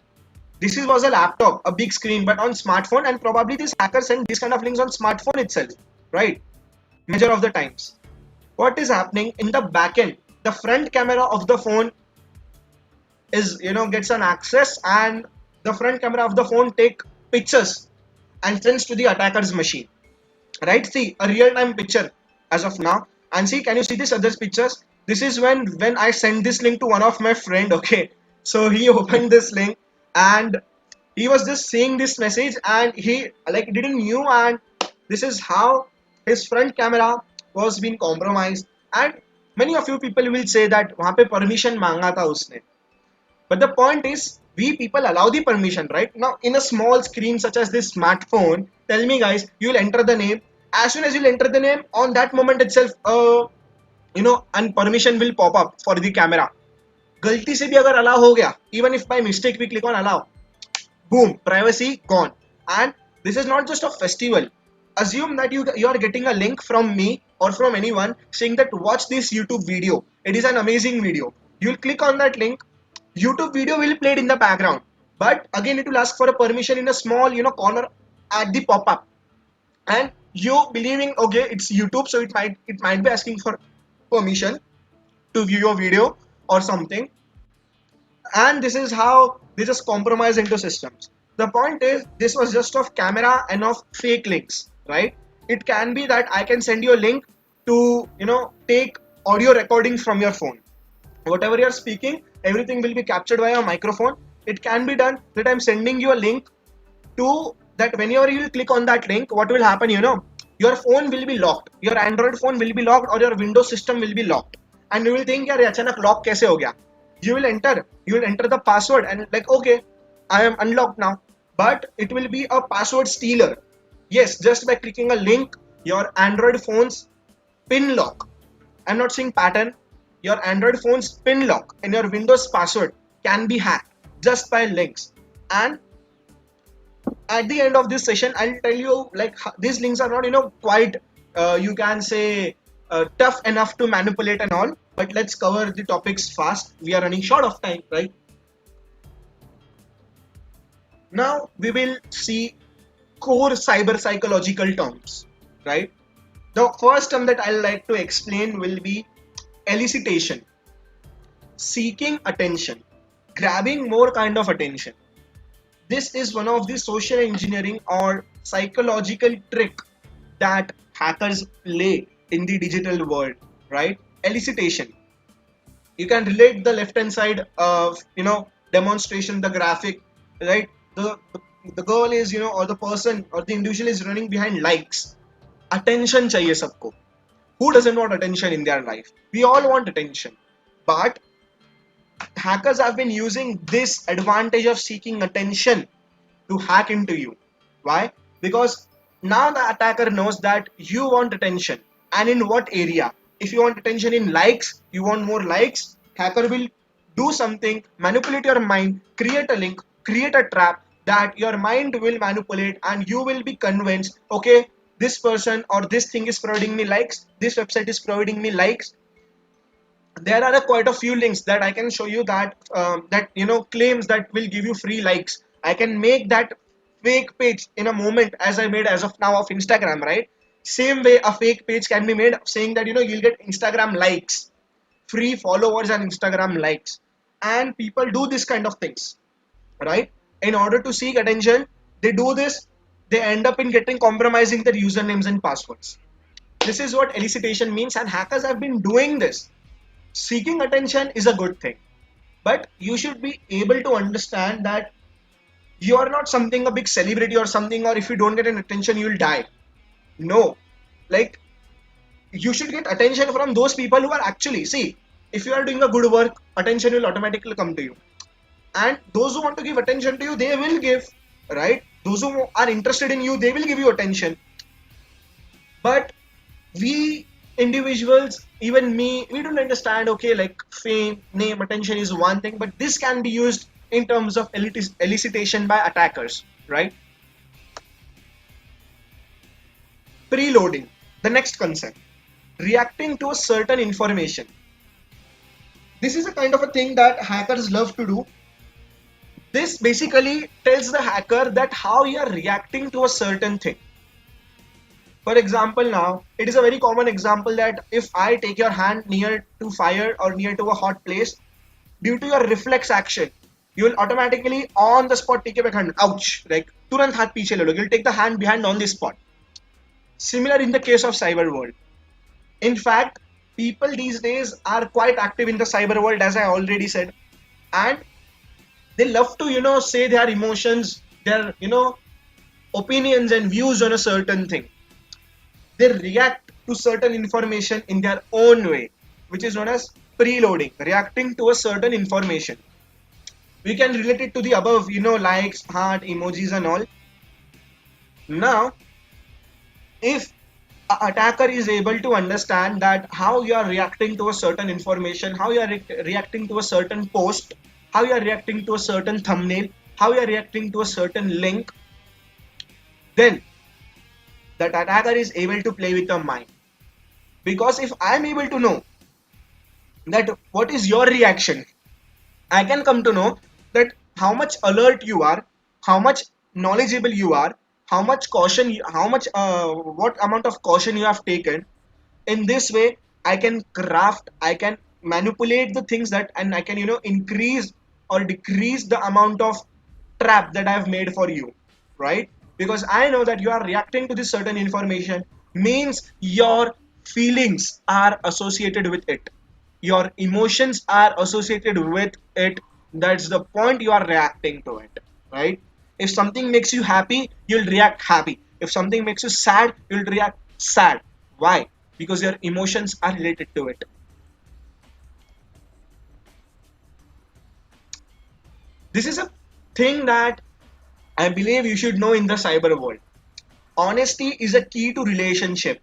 This was a laptop, a big screen, but on smartphone, and probably this hacker send these kind of links on smartphone itself, right? Major of the times. What is happening in the backend? The front camera of the phone is, gets an access, and the front camera of the phone take pictures and sends to the attacker's machine, right? See a real-time picture as of now, and see, can you see this other pictures? This is when I sent this link to one of my friend, okay? So he opened this link and he was just seeing this message and he like didn't knew, and this is how his front camera was being compromised. And many of you people will say that वहाँ पे permission मांगा था उसने. But the point is, we people allow the permission, right? Now, in a small screen such as this smartphone, tell me guys, you will enter the name. As soon as you enter the name, on that moment itself, and permission will pop up for the camera. गलती से भी अगर allow हो गया, even if by mistake we click on allow, boom, privacy gone. And this is not just a festival. Assume that you are getting a link from me or from anyone saying that watch this YouTube video. It is an amazing video. You'll click on that link. YouTube video will play in the background, but again it will ask for a permission in a small corner at the pop-up, and you believing okay it's YouTube, so it might be asking for permission to view your video or something. And this is how they just compromise into systems. The point is, this was just of camera and of fake links, right? It can be that I can send you a link to take audio recording from your phone. Whatever you're speaking, everything will be captured by a microphone. It can be done that I'm sending you a link to that. Whenever you will click on that link, what will happen, your phone will be locked, your Android phone will be locked, or your Windows system will be locked, and you will think यार अचानक lock कैसे हो गया. You will enter the password and like, okay, I am unlocked now, but it will be a password stealer. Yes, just by clicking a link, your Android phone's pin lock, I'm not saying pattern, your Android phone's pin lock and your Windows password can be hacked just by links. And at the end of this session, I'll tell you like these links are not quite you can say tough enough to manipulate and all, but let's cover the topics fast. We are running short of time, right? Now we will see core cyber psychological terms, right? The first term that I'll like to explain will be elicitation, seeking attention, grabbing more kind of attention. This is one of the social engineering or psychological trick that hackers play in the digital world, right? Elicitation. You can relate the left hand side of demonstration, the graphic, right? The girl is or the person or the individual is running behind likes. Attention chahiye sabko. Who doesn't want attention in their life? We all want attention, but hackers have been using this advantage of seeking attention to hack into you. Why? Because now the attacker knows that you want attention, and in what area. If you want attention in likes, you want more likes, hacker will do something, manipulate your mind, create a link, create a trap that your mind will manipulate, and you will be convinced, okay, this person or this thing is providing me likes, this website is providing me likes. There are quite a few links that I can show you that claims that will give you free likes. I can make that fake page in a moment, as I made as of now of Instagram, right? Same way a fake page can be made saying that you'll get Instagram likes, free followers and Instagram likes, and people do this kind of things, right? In order to seek attention, they do this. They end up in getting compromising their usernames and passwords. This is what elicitation means, and hackers have been doing this. Seeking attention is a good thing, but you should be able to understand that you are not something a big celebrity or something, or if you don't get an attention you'll die. No, like, you should get attention from those people who are actually, see, if you are doing a good work, attention will automatically come to you, and those who want to give attention to you, they will give, right? Those who are interested in you, they will give you attention. But we individuals, even me, we don't understand, okay, like fame, name, attention is one thing, but this can be used in terms of elicitation by attackers, right? Preloading, the next concept, reacting to a certain information. This is a kind of a thing that hackers love to do. This basically tells the hacker that how you are reacting to a certain thing. For example, now it is a very common example that if I take your hand near to fire or near to a hot place, due to your reflex action, you will automatically on the spot take your hand. Ouch! Like तुरंत हाथ पीछे ले लो. You'll take the hand behind on the spot. Similar in the case of cyber world. In fact, people these days are quite active in the cyber world, as I already said, and they love to say their emotions, their opinions and views on a certain thing. They react to certain information in their own way, which is known as preloading, reacting to a certain information. We can relate it to the above, likes, heart, emojis and all. Now, if an attacker is able to understand that how you are reacting to a certain information, how you are reacting to a certain post, how you are reacting to a certain thumbnail, how you are reacting to a certain link, then that attacker is able to play with your mind. Because if I am able to know that what is your reaction, I can come to know that how much alert you are, how much knowledgeable you are, how much caution, what amount of caution you have taken. In this way, I can craft, I can manipulate the things that, and I can increase or decrease the amount of trap that I've made for you, right? Because I know that you are reacting to this certain information, means your feelings are associated with it, your emotions are associated with it. That's the point you are reacting to it, right? If something makes you happy, you'll react happy. If something makes you sad, you'll react sad. Why? Because your emotions are related to it. This is a thing that I believe you should know in the cyber world. Honesty is a key to relationship.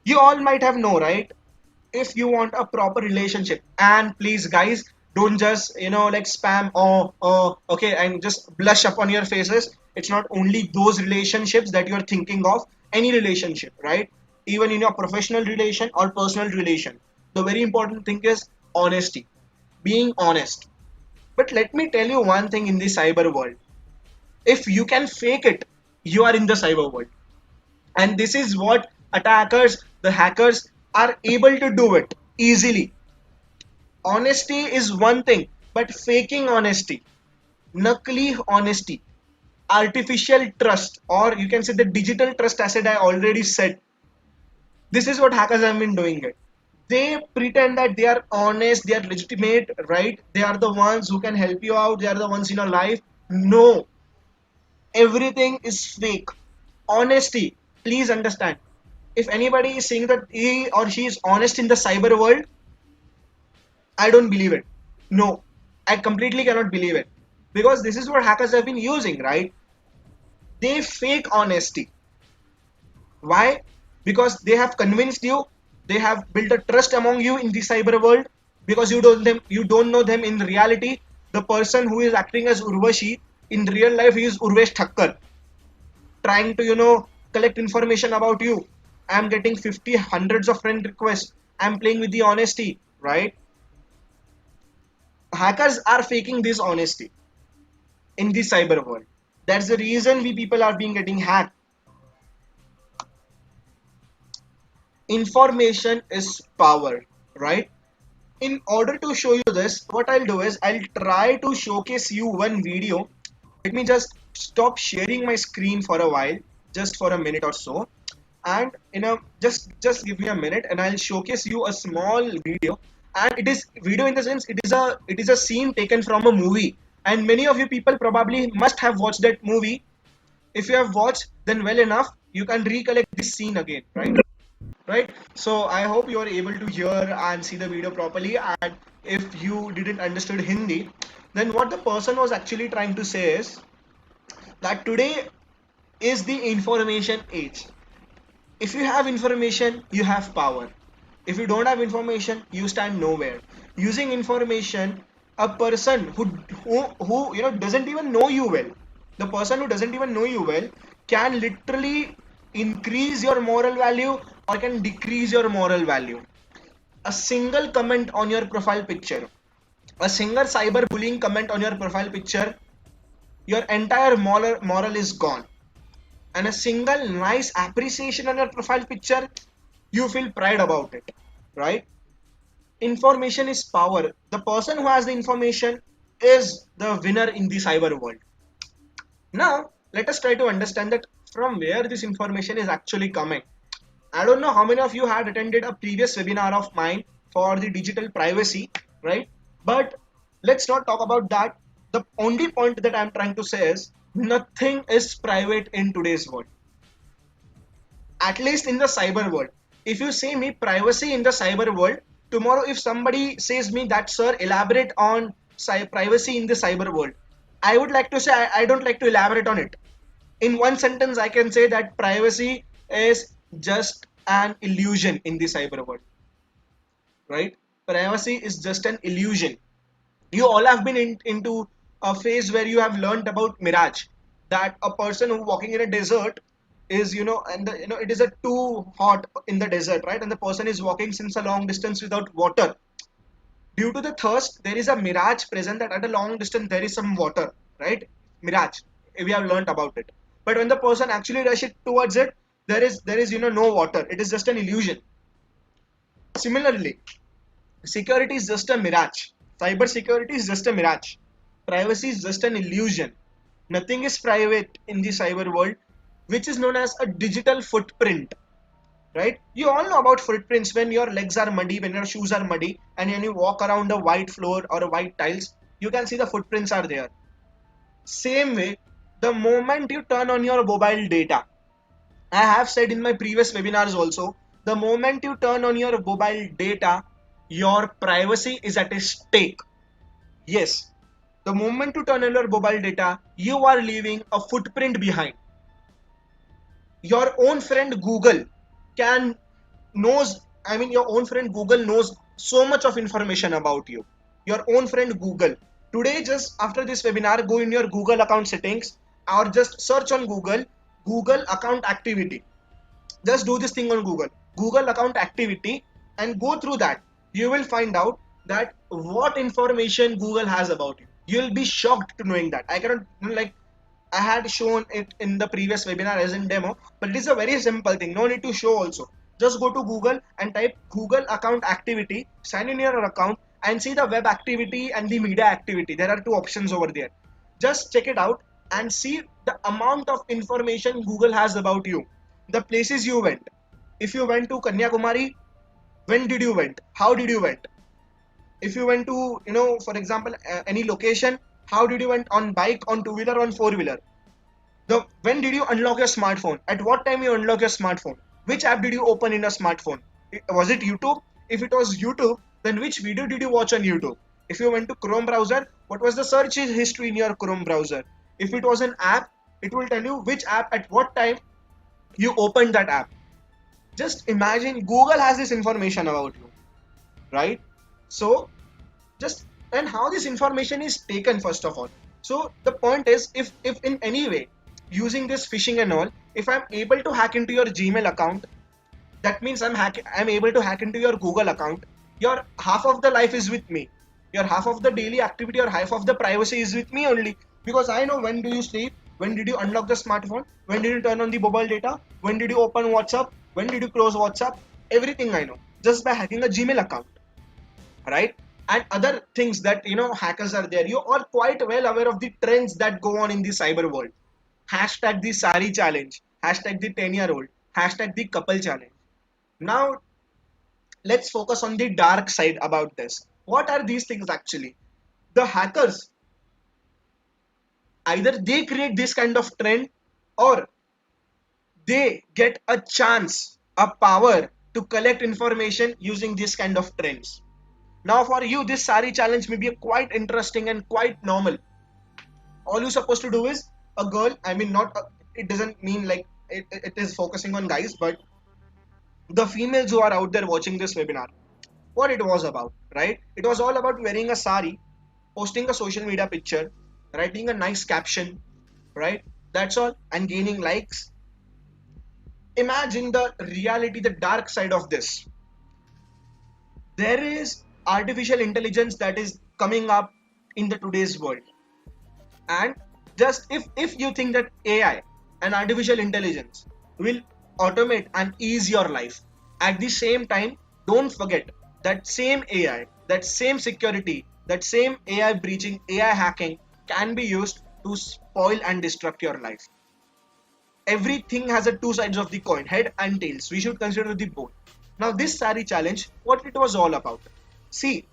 You all might have know, right? If you want a proper relationship, and please guys, don't just like spam okay and just blush upon your faces. It's not only those relationships that you're thinking of, any relationship, right? Even in your professional relation or personal relation, the very important thing is honesty, being honest. But let me tell you one thing in the cyber world. If you can fake it, you are in the cyber world. And this is what attackers, the hackers, are able to do it easily. Honesty is one thing, but faking honesty, nakli honesty, artificial trust, or you can say the digital trust asset I already said. This is what hackers have been doing it. They pretend that they are honest, they are legitimate, right? They are the ones who can help you out, they are the ones in your life. No, everything is fake. Honesty, please understand. If anybody is saying that he or she is honest in the cyber world, I don't believe it. No, I completely cannot believe it. Because this is what hackers have been using, right? They fake honesty. Why? Because they have convinced you, they have built a trust among you in the cyber world, because you don't know them in reality. The person who is acting as Urvashi in real life, he is Urvesh Thakkar, trying to collect information about you. I'm getting 50 hundreds of friend requests. I'm playing with the honesty, right? Hackers are faking this honesty in the cyber world. That's the reason we people are being getting hacked. Information is power, right? In order to show you this, what I'll do is I'll try to showcase you one video. Let me just stop sharing my screen for a while, just for a minute or so, and just give me a minute, and I'll showcase you a small video. And it is video in the sense it is a scene taken from a movie, and many of you people probably must have watched that movie. If you have watched, then well enough, you can recollect this scene again, right? Right, so I hope you are able to hear and see the video properly. And if you didn't understood Hindi, then what the person was actually trying to say is that today is the information age. If you have information, you have power. If you don't have information, you stand nowhere. Using information, a person who doesn't even know you well, the person who doesn't even know you well, can literally increase your moral value or can decrease your moral value. A single comment on your profile picture, a single cyberbullying comment on your profile picture, your entire moral is gone. And a single nice appreciation on your profile picture, you feel pride about it, right? Information is power. The person who has the information is the winner in the cyber world. Now let us try to understand that from where this information is actually coming. I don't know how many of you had attended a previous webinar of mine for the digital privacy, right? But let's not talk about that. The only point that I'm trying to say is nothing is private in today's world, at least in the cyber world. If you say me privacy in the cyber world, tomorrow if somebody says me that, sir, elaborate on privacy in the cyber world, I would like to say I don't like to elaborate on it. In one sentence, I can say that privacy is just an illusion in the cyber world, right? Privacy is just an illusion. You all have been into a phase where you have learned about mirage, that a person who walking in a desert is and it is a too hot in the desert, right? And the person is walking since a long distance without water. Due to the thirst, there is a mirage present that at a long distance there is some water, right? Mirage, we have learned about it. But when the person actually rushes towards it, there is no water. It is just an illusion. Similarly, security is just a mirage. Cyber security is just a mirage. Privacy is just an illusion. Nothing is private in the cyber world, which is known as a digital footprint. Right? You all know about footprints. When your legs are muddy, when your shoes are muddy, and when you walk around a white floor or a white tiles, you can see the footprints are there. Same way, the moment you turn on your mobile data, I have said in my previous webinars also, the moment you turn on your mobile data, your privacy is at stake. Yes, the moment you turn on your mobile data, you are leaving a footprint behind. Your own friend Google can knows, I mean, your own friend Google knows so much of information about you. Your own friend Google. Today, just after this webinar, go in your Google account settings or just search on Google account activity. Just do this thing on Google account activity, and go through that. You will find out that what information Google has about you. You'll be shocked to knowing that. I cannot, like, I had shown it in the previous webinar as in demo, but it is a very simple thing. No need to show also. Just go to Google and type Google account activity, sign in your account and see the web activity and the media activity. There are two options over there. Just check it out and see the amount of information Google has about you. The places you went. If you went to Kanyakumari, when did you went? How did you went? If you went to, for example, any location, how did you went on bike, on two-wheeler, on four-wheeler? The when did you unlock your smartphone? At what time you unlock your smartphone? Which app did you open in a smartphone? Was it YouTube? If it was YouTube, then which video did you watch on YouTube? If you went to Chrome browser, what was the search history in your Chrome browser? If it was an app, it will tell you which app at what time you opened that app. Just imagine Google has this information about you, right? So just, and how this information is taken first of all. So the point is, if in any way using this phishing and all, if I'm able to hack into your Gmail account, that means I'm able to hack into your Google account. Your half of the life is with me, your half of the daily activity or half of the privacy is with me only, because I know when do you sleep, when did you unlock the smartphone, when did you turn on the mobile data, when did you open WhatsApp, when did you close WhatsApp. Everything I know just by hacking a Gmail account, right? And other things that hackers are there. You are quite well aware of the trends that go on in the cyber world. Hashtag the sari challenge, hashtag the 10-year-old, hashtag the couple challenge. Now let's focus on the dark side about this. What are these things actually? The hackers, either they create this kind of trend, or they get a chance, a power to collect information using this kind of trends. Now for you, this sari challenge may be quite interesting and quite normal. All you're supposed to do is, a girl, I mean not, it doesn't mean like it is focusing on guys, but the females who are out there watching this webinar, what it was about, right? It was all about wearing a sari, posting a social media picture, writing a nice caption, right? That's all, and gaining likes. Imagine the reality, the dark side of this. There is artificial intelligence that is coming up in the today's world, and just if you think that AI and artificial intelligence will automate and ease your life, at the same time don't forget that same AI, that same security, that same AI breaching, AI hacking can be used to spoil and destruct your life. Everything has a two sides of the coin, head and tails. We should consider the both. Now this sari challenge, what it was all about. See,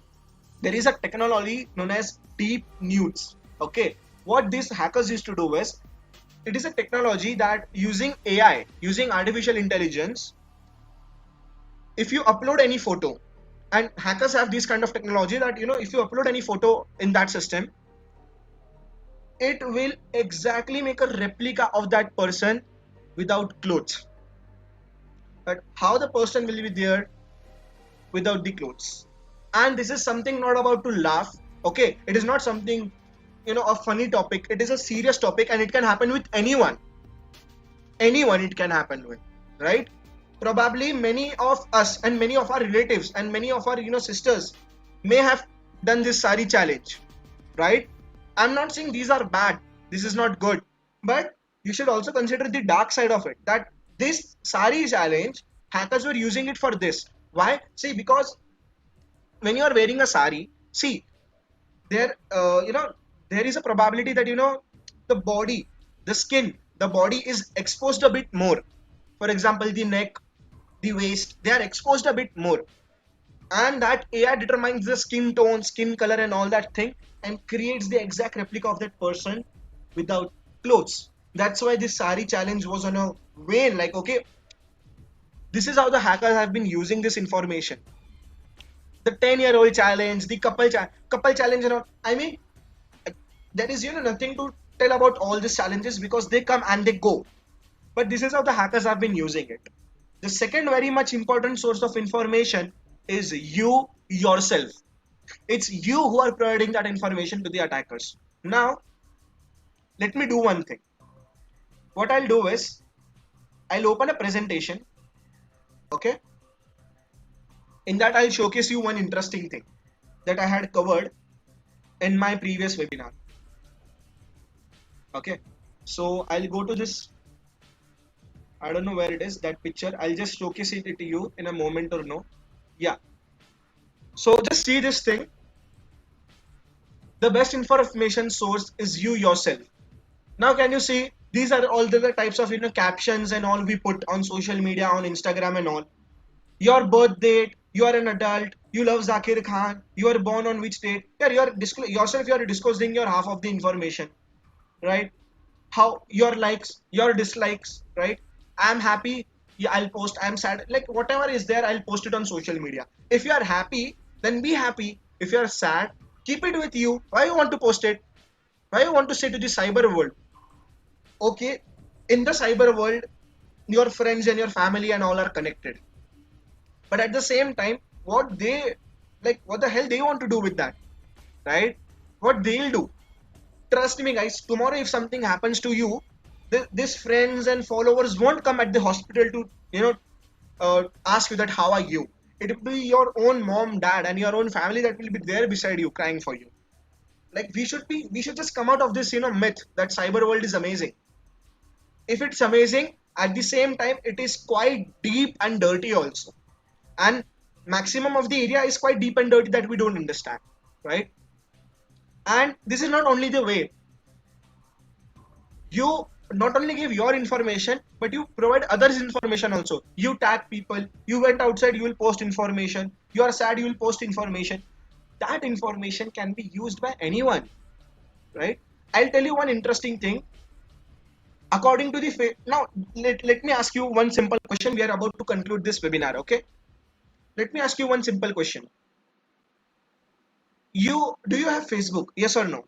there is a technology known as deep nudes. Okay, what these hackers used to do is, it is a technology that using AI, using artificial intelligence, if you upload any photo, and hackers have this kind of technology that if you upload any photo in that system, it will exactly make a replica of that person without clothes. But how the person will be there without the clothes? And this is something not about to laugh. Okay, it is not something a funny topic. It is a serious topic, and it can happen with anyone. Anyone it can happen with, right? Probably many of us and many of our relatives and many of our sisters may have done this sari challenge, right? I'm not saying these are bad, this is not good, but you should also consider the dark side of it, that this sari challenge, hackers were using it for this. Why? See, because when you are wearing a sari, see, there there is a probability that the body, the skin, the body is exposed a bit more. For example, the neck, the waist, they are exposed a bit more, and that AI determines the skin tone, skin color and all that thing, and creates the exact replica of that person without clothes. That's why this sari challenge was on a wane, like, okay, this is how the hackers have been using this information. The 10-year-old challenge, the couple challenge and all. I mean, there is nothing to tell about all these challenges, because they come and they go. But this is how the hackers have been using it. The second very much important source of information is you yourself. It's you who are providing that information to the attackers. Now, let me do one thing. What I'll do is, I'll open a presentation. Okay. In that, I'll showcase you one interesting thing that I had covered in my previous webinar. Okay. So I'll go to this. I don't know where it is, that picture. I'll just showcase it to you in a moment or no. Yeah. So just see this thing. The best information source is you yourself. Now can you see these are all the types of captions and all we put on social media, on Instagram and all. Your birth date, you are an adult, you love Zakir Khan, you are born on which date. Yeah, yourself you are disclosing your half of the information, right? How your likes, your dislikes, right? I'm happy, yeah, I'll post. I'm sad, like whatever is there, I'll post it on social media. If you are happy, then be happy. If you are sad, keep it with you. Why you want to post it? Why you want to say to the cyber world? Okay, in the cyber world, your friends and your family and all are connected, but at the same time, what they like, what the hell they want to do with that, right? What they'll do, trust me guys, tomorrow if something happens to you, these friends and followers won't come at the hospital to ask you that how are you. It will be your own mom, dad and your own family that will be there beside you crying for you. Like we should just come out of this myth that cyber world is amazing. If it's amazing, at the same time it is quite deep and dirty also, and maximum of the area is quite deep and dirty that we don't understand, right? And this is not only the way. You not only give your information, but you provide others information also. You tag people, you went outside, you will post information. You are sad, you will post information. That information can be used by anyone, right? I'll tell you one interesting thing. According to the now, let me ask you one simple question. We are about to conclude this webinar, okay? Let me ask you one simple question. You have Facebook, yes or no?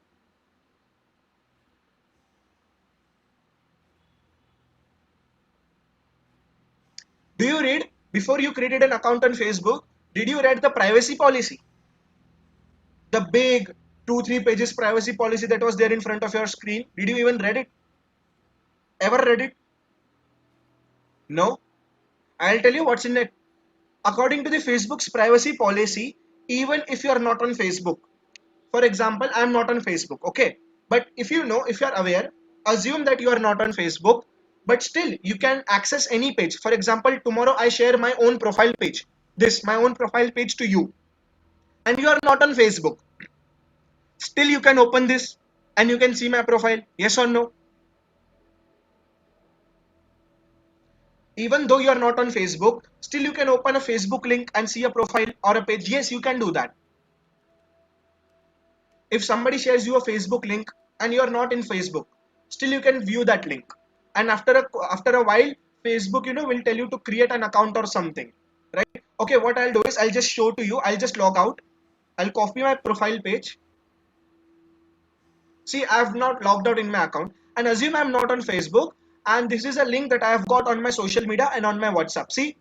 Do you read, before you created an account on Facebook, did you read the privacy policy? The big 2-3 pages privacy policy that was there in front of your screen. Did you even read it? Ever read it? No. I'll tell you what's in it. According to the Facebook's privacy policy, even if you are not on Facebook, for example, I'm not on Facebook, okay? But if you know, if you are aware, assume that you are not on Facebook, but still you can access any page. For example, tomorrow I share my own profile page, this my own profile page to you, and you are not on Facebook. Still you can open this and you can see my profile. Yes or no? Even though you are not on Facebook, still you can open a Facebook link and see a profile or a page. Yes, you can do that. If somebody shares you a Facebook link and you are not in Facebook, still you can view that link. And after a while, Facebook will tell you to create an account or something, right? Okay, what I'll do is I'll just show to you. I'll just log out. I'll copy my profile page. See, I've not logged out in my account, and assume I'm not on Facebook. And this is a link that I have got on my social media and on my WhatsApp. See,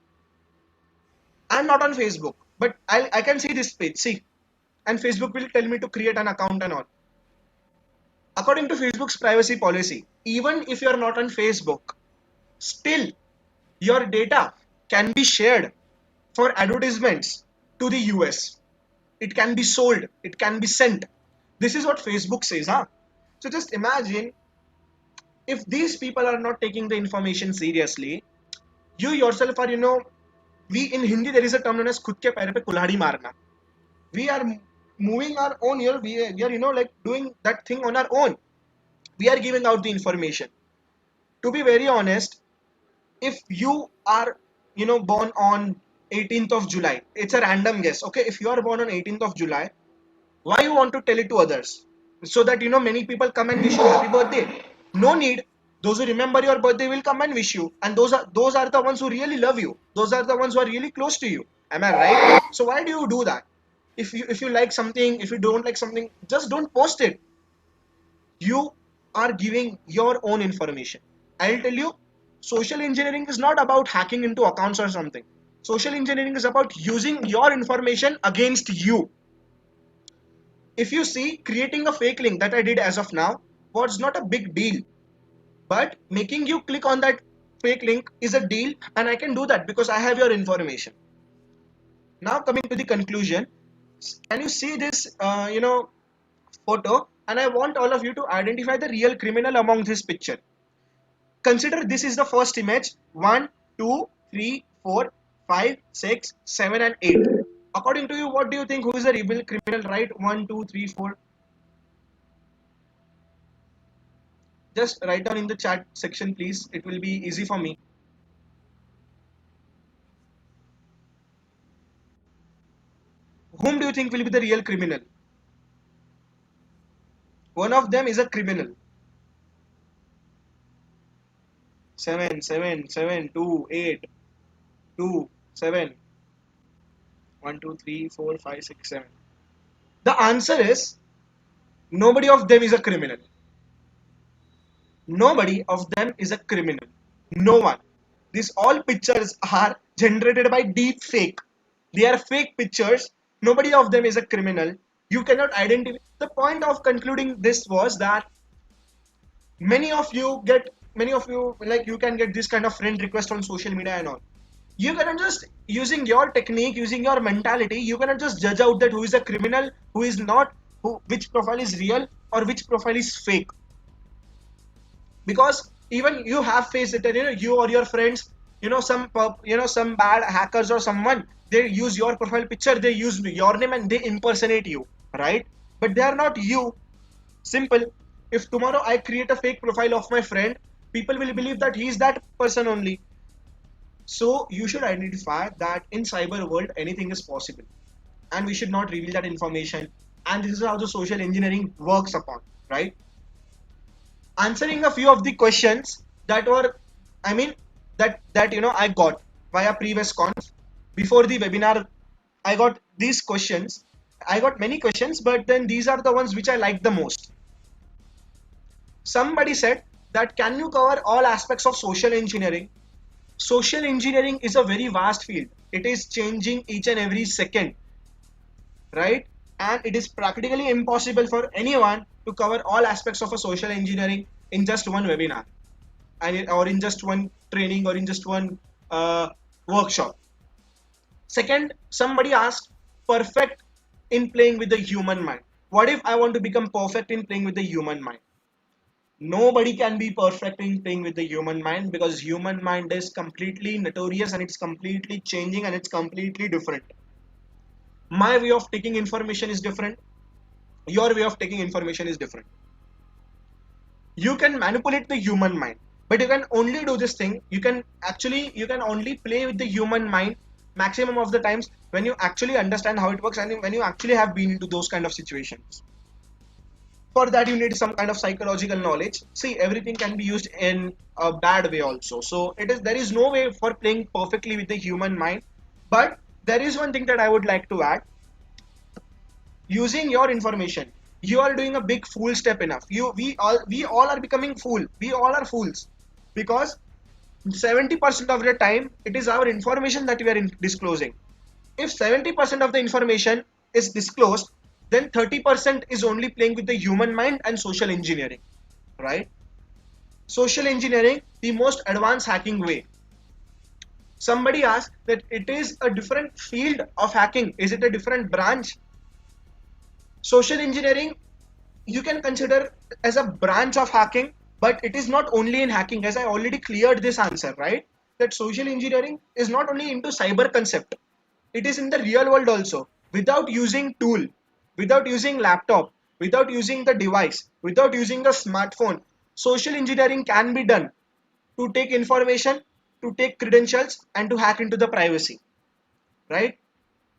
I'm not on Facebook, but I can see this page. See, and Facebook will tell me to create an account and all. According to Facebook's privacy policy, even if you're not on Facebook, still your data can be shared for advertisements to the US. It can be sold, it can be sent. This is what Facebook says, huh? So just imagine if these people are not taking the information seriously, you yourself are, we in Hindi there is a term known as khud ke pair pe kulhadi marna. We are moving our own here, we are like doing that thing on our own. We are giving out the information. To be very honest, if you are born on 18th of July, it's a random guess, okay? If you are born on 18th of July, why you want to tell it to others? So that many people come and wish you happy birthday. No need. Those who remember your birthday will come and wish you, and those are the ones who really love you. Those are the ones who are really close to you. Am I right? So why do you do that? If you like something, if you don't like something, just don't post it. You are giving your own information. I'll tell you, social engineering is not about hacking into accounts or something. Social engineering is about using your information against you. If you see, creating a fake link that I did as of now was not a big deal, but making you click on that fake link is a deal, and I can do that because I have your information. Now coming to the conclusion, can you see this photo? and I want all of you to identify the real criminal among this picture. Consider this is the first image. 1, 2, 3, 4, 5, 6, 7, and 8. According to you, what do you think? Who is the real criminal? Right? 1, 2, 3, 4. Just write down in the chat section, please. It will be easy for me. Whom do you think will be the real criminal? One of them is a criminal. 7, 7, 7, 2, 8, 2, 7. 1, 2, 3, 4, 5, 6, 7. The answer is nobody of them is a criminal. Nobody of them is a criminal. No one. These all pictures are generated by deep fake. They are fake pictures. Nobody of them is a criminal. You cannot identify. The point of concluding this was that many of you like you can get this kind of friend request on social media and all. You cannot just using your technique, using your mentality, you cannot just judge out that who is a criminal, who is not, who which profile is real or which profile is fake. Because even you have faced it, and you or your friends, some bad hackers or someone, they use your profile picture, they use your name and they impersonate you, right? But they are not you. Simple. If tomorrow I create a fake profile of my friend, people will believe that he is that person only. So you should identify that in cyber world anything is possible, and we should not reveal that information. And this is how the social engineering works upon, right? Answering a few of the questions that were, I mean, that I got via previous conf before the webinar. I got these questions. I got many questions, but then these are the ones which I like the most. Somebody said that can you cover all aspects of social engineering? Social engineering is a very vast field. It is changing each and every second, right? And it is practically impossible for anyone to cover all aspects of a social engineering in just one webinar, or in just one training, or in just one workshop. Second, somebody asked, perfect in playing with the human mind. What if I want to become perfect in playing with the human mind? Nobody can be perfect in playing with the human mind, because human mind is completely notorious and it's completely changing and it's completely different. My way of taking information is different. Your way of taking information is different. You can manipulate the human mind, but you can only do this thing. You can only play with the human mind maximum of the times when you actually understand how it works and when you actually have been into those kind of situations. For that you need some kind of psychological knowledge. See, everything can be used in a bad way also. So there is no way for playing perfectly with the human mind. But there is one thing that I would like to add. Using your information, you are doing a big fool step enough. We all are becoming fool. We all are fools, because 70% of the time it is our information that we are disclosing. If 70% of the information is disclosed, then 30% is only playing with the human mind and social engineering, right? Social engineering, the most advanced hacking way. Somebody asked that it is a different field of hacking. Is it a different branch? Social engineering, you can consider as a branch of hacking, but it is not only in hacking, as I already cleared this answer, right? That social engineering is not only into cyber concept, it is in the real world also. Without using tool, without using laptop, without using the device, without using the smartphone, social engineering can be done to take information, to take credentials, and to hack into the privacy, right?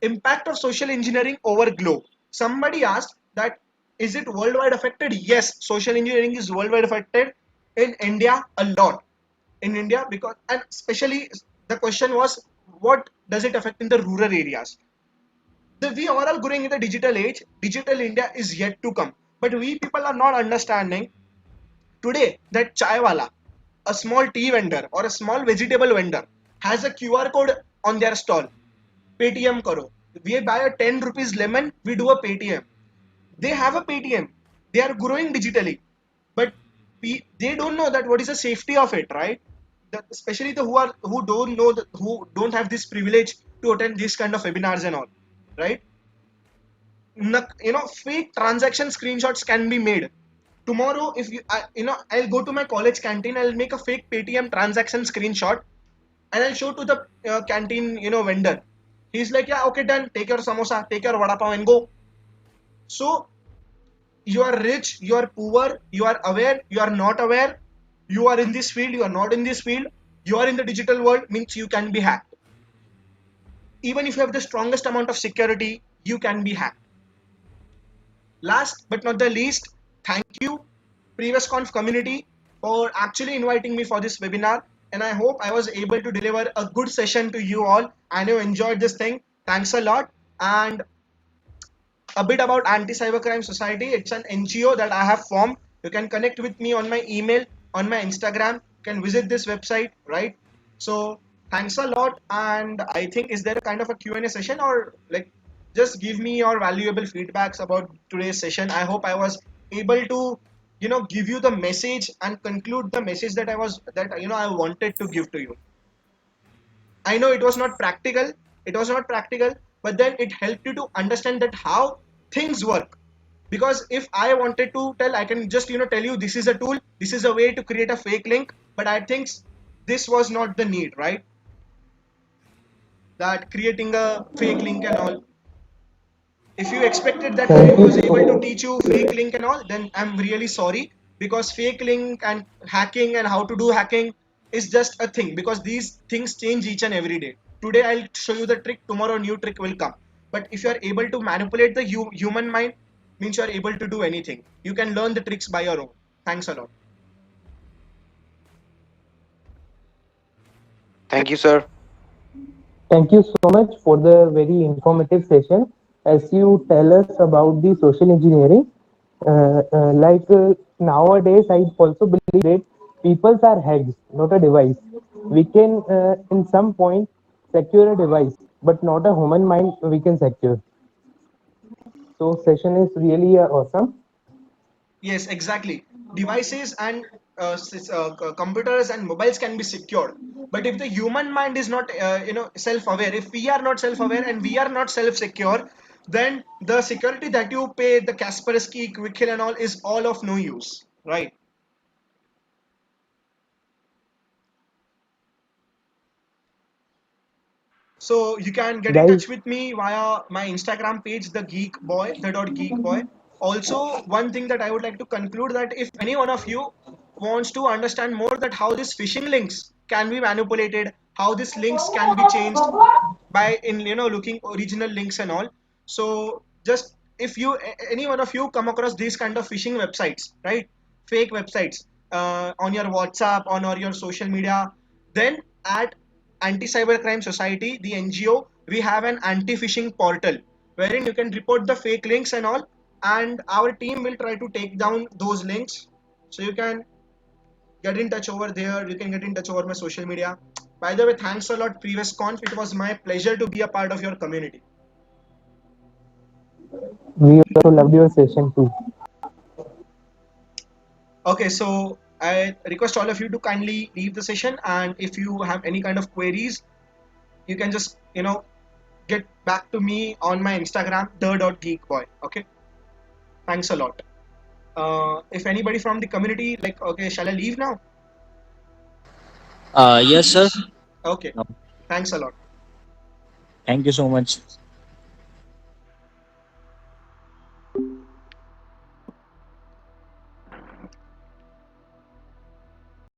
Impact of social engineering over globe. Somebody asked that is it worldwide affected? Yes, social engineering is worldwide affected. In India, a lot. In India, because, and especially the question was, what does it affect in the rural areas? We are all growing in the digital age. Digital India is yet to come, but we people are not understanding today that chai wala, a small tea vendor or a small vegetable vendor, has a QR code on their stall. Paytm karo. We buy a 10 rupees lemon, we do a Paytm. They have a Paytm. They are growing digitally, but they don't know that what is the safety of it, right? Especially the who don't know who don't have this privilege to attend this kind of webinars and all, right? fake transaction screenshots can be made. Tomorrow, if I'll go to my college canteen, I'll make a fake Paytm transaction screenshot, and I'll show to the canteen, vendor. He's like, yeah, okay, done. Take your samosa, take your vada pav, and go. So you are rich, you are poor, you are aware, you are not aware, you are in this field, you are not in this field, you are in the digital world, means you can be hacked. Even if you have the strongest amount of security, you can be hacked. Last but not the least, thank you, Previous Conf community, for actually inviting me for this webinar. And I hope I was able to deliver a good session to you all. I know you enjoyed this thing. Thanks a lot. And a bit about Anti-Cybercrime Society. It's an NGO that I have formed. You can connect with me on my email, on my Instagram. You can visit this website, right? So thanks a lot. And I think, is there a kind of a Q&A session, or like just give me your valuable feedbacks about today's session? I hope I was able to, give you the message and conclude the message that I wanted to give to you. I know it was not practical, but then it helped you to understand that how things work. Because if I wanted to tell, I can just tell you, this is a tool, this is a way to create a fake link. But I think this was not the need, right? That creating a fake link and all. If you expected that I Thank you was able to so teach you fake link and all, then I'm really sorry, because fake link and hacking and how to do hacking is just a thing, because these things change each and every day. Today I'll show you the trick, tomorrow a new trick will come. But if you are able to manipulate the human mind, means you are able to do anything. You can learn the tricks by your own. Thanks a lot. Thank you, sir. Thank you so much for the very informative session. As you tell us about the social engineering, nowadays, I also believe that peoples are heads, not a device. We can, in some point, secure a device, but not a human mind. We can secure. So, session is really awesome. Yes, exactly. Devices and computers and mobiles can be secured, but if the human mind is not, self-aware, if we are not self-aware and we are not self-secure, then the security that you pay, the Kaspersky, Quickhill, and all is all of no use, right? So you can get in touch Guys, with me via my Instagram page, the Geek Boy, the dot Geek Boy. Also, one thing that I would like to conclude, that if any one of you wants to understand more that how these phishing links can be manipulated, how these links can be changed by in looking original links and all. So just if you any one of you come across these kind of phishing websites, right? Fake websites on your WhatsApp, on or your social media, then at Anti-Cybercrime Society, the NGO, we have an anti-phishing portal wherein you can report the fake links and all, and our team will try to take down those links. So you can get in touch over there. You can get in touch over my social media. By the way, thanks a lot, Previous Conf. It was my pleasure to be a part of your community. we also loved your session too. Okay, so I request all of you to kindly leave the session, and if you have any kind of queries, you can just get back to me on my Instagram, the.geekboy. Okay, thanks a lot. If anybody from the community, like, okay, shall I leave now? Yes, sir. Okay, thanks a lot. Thank you so much.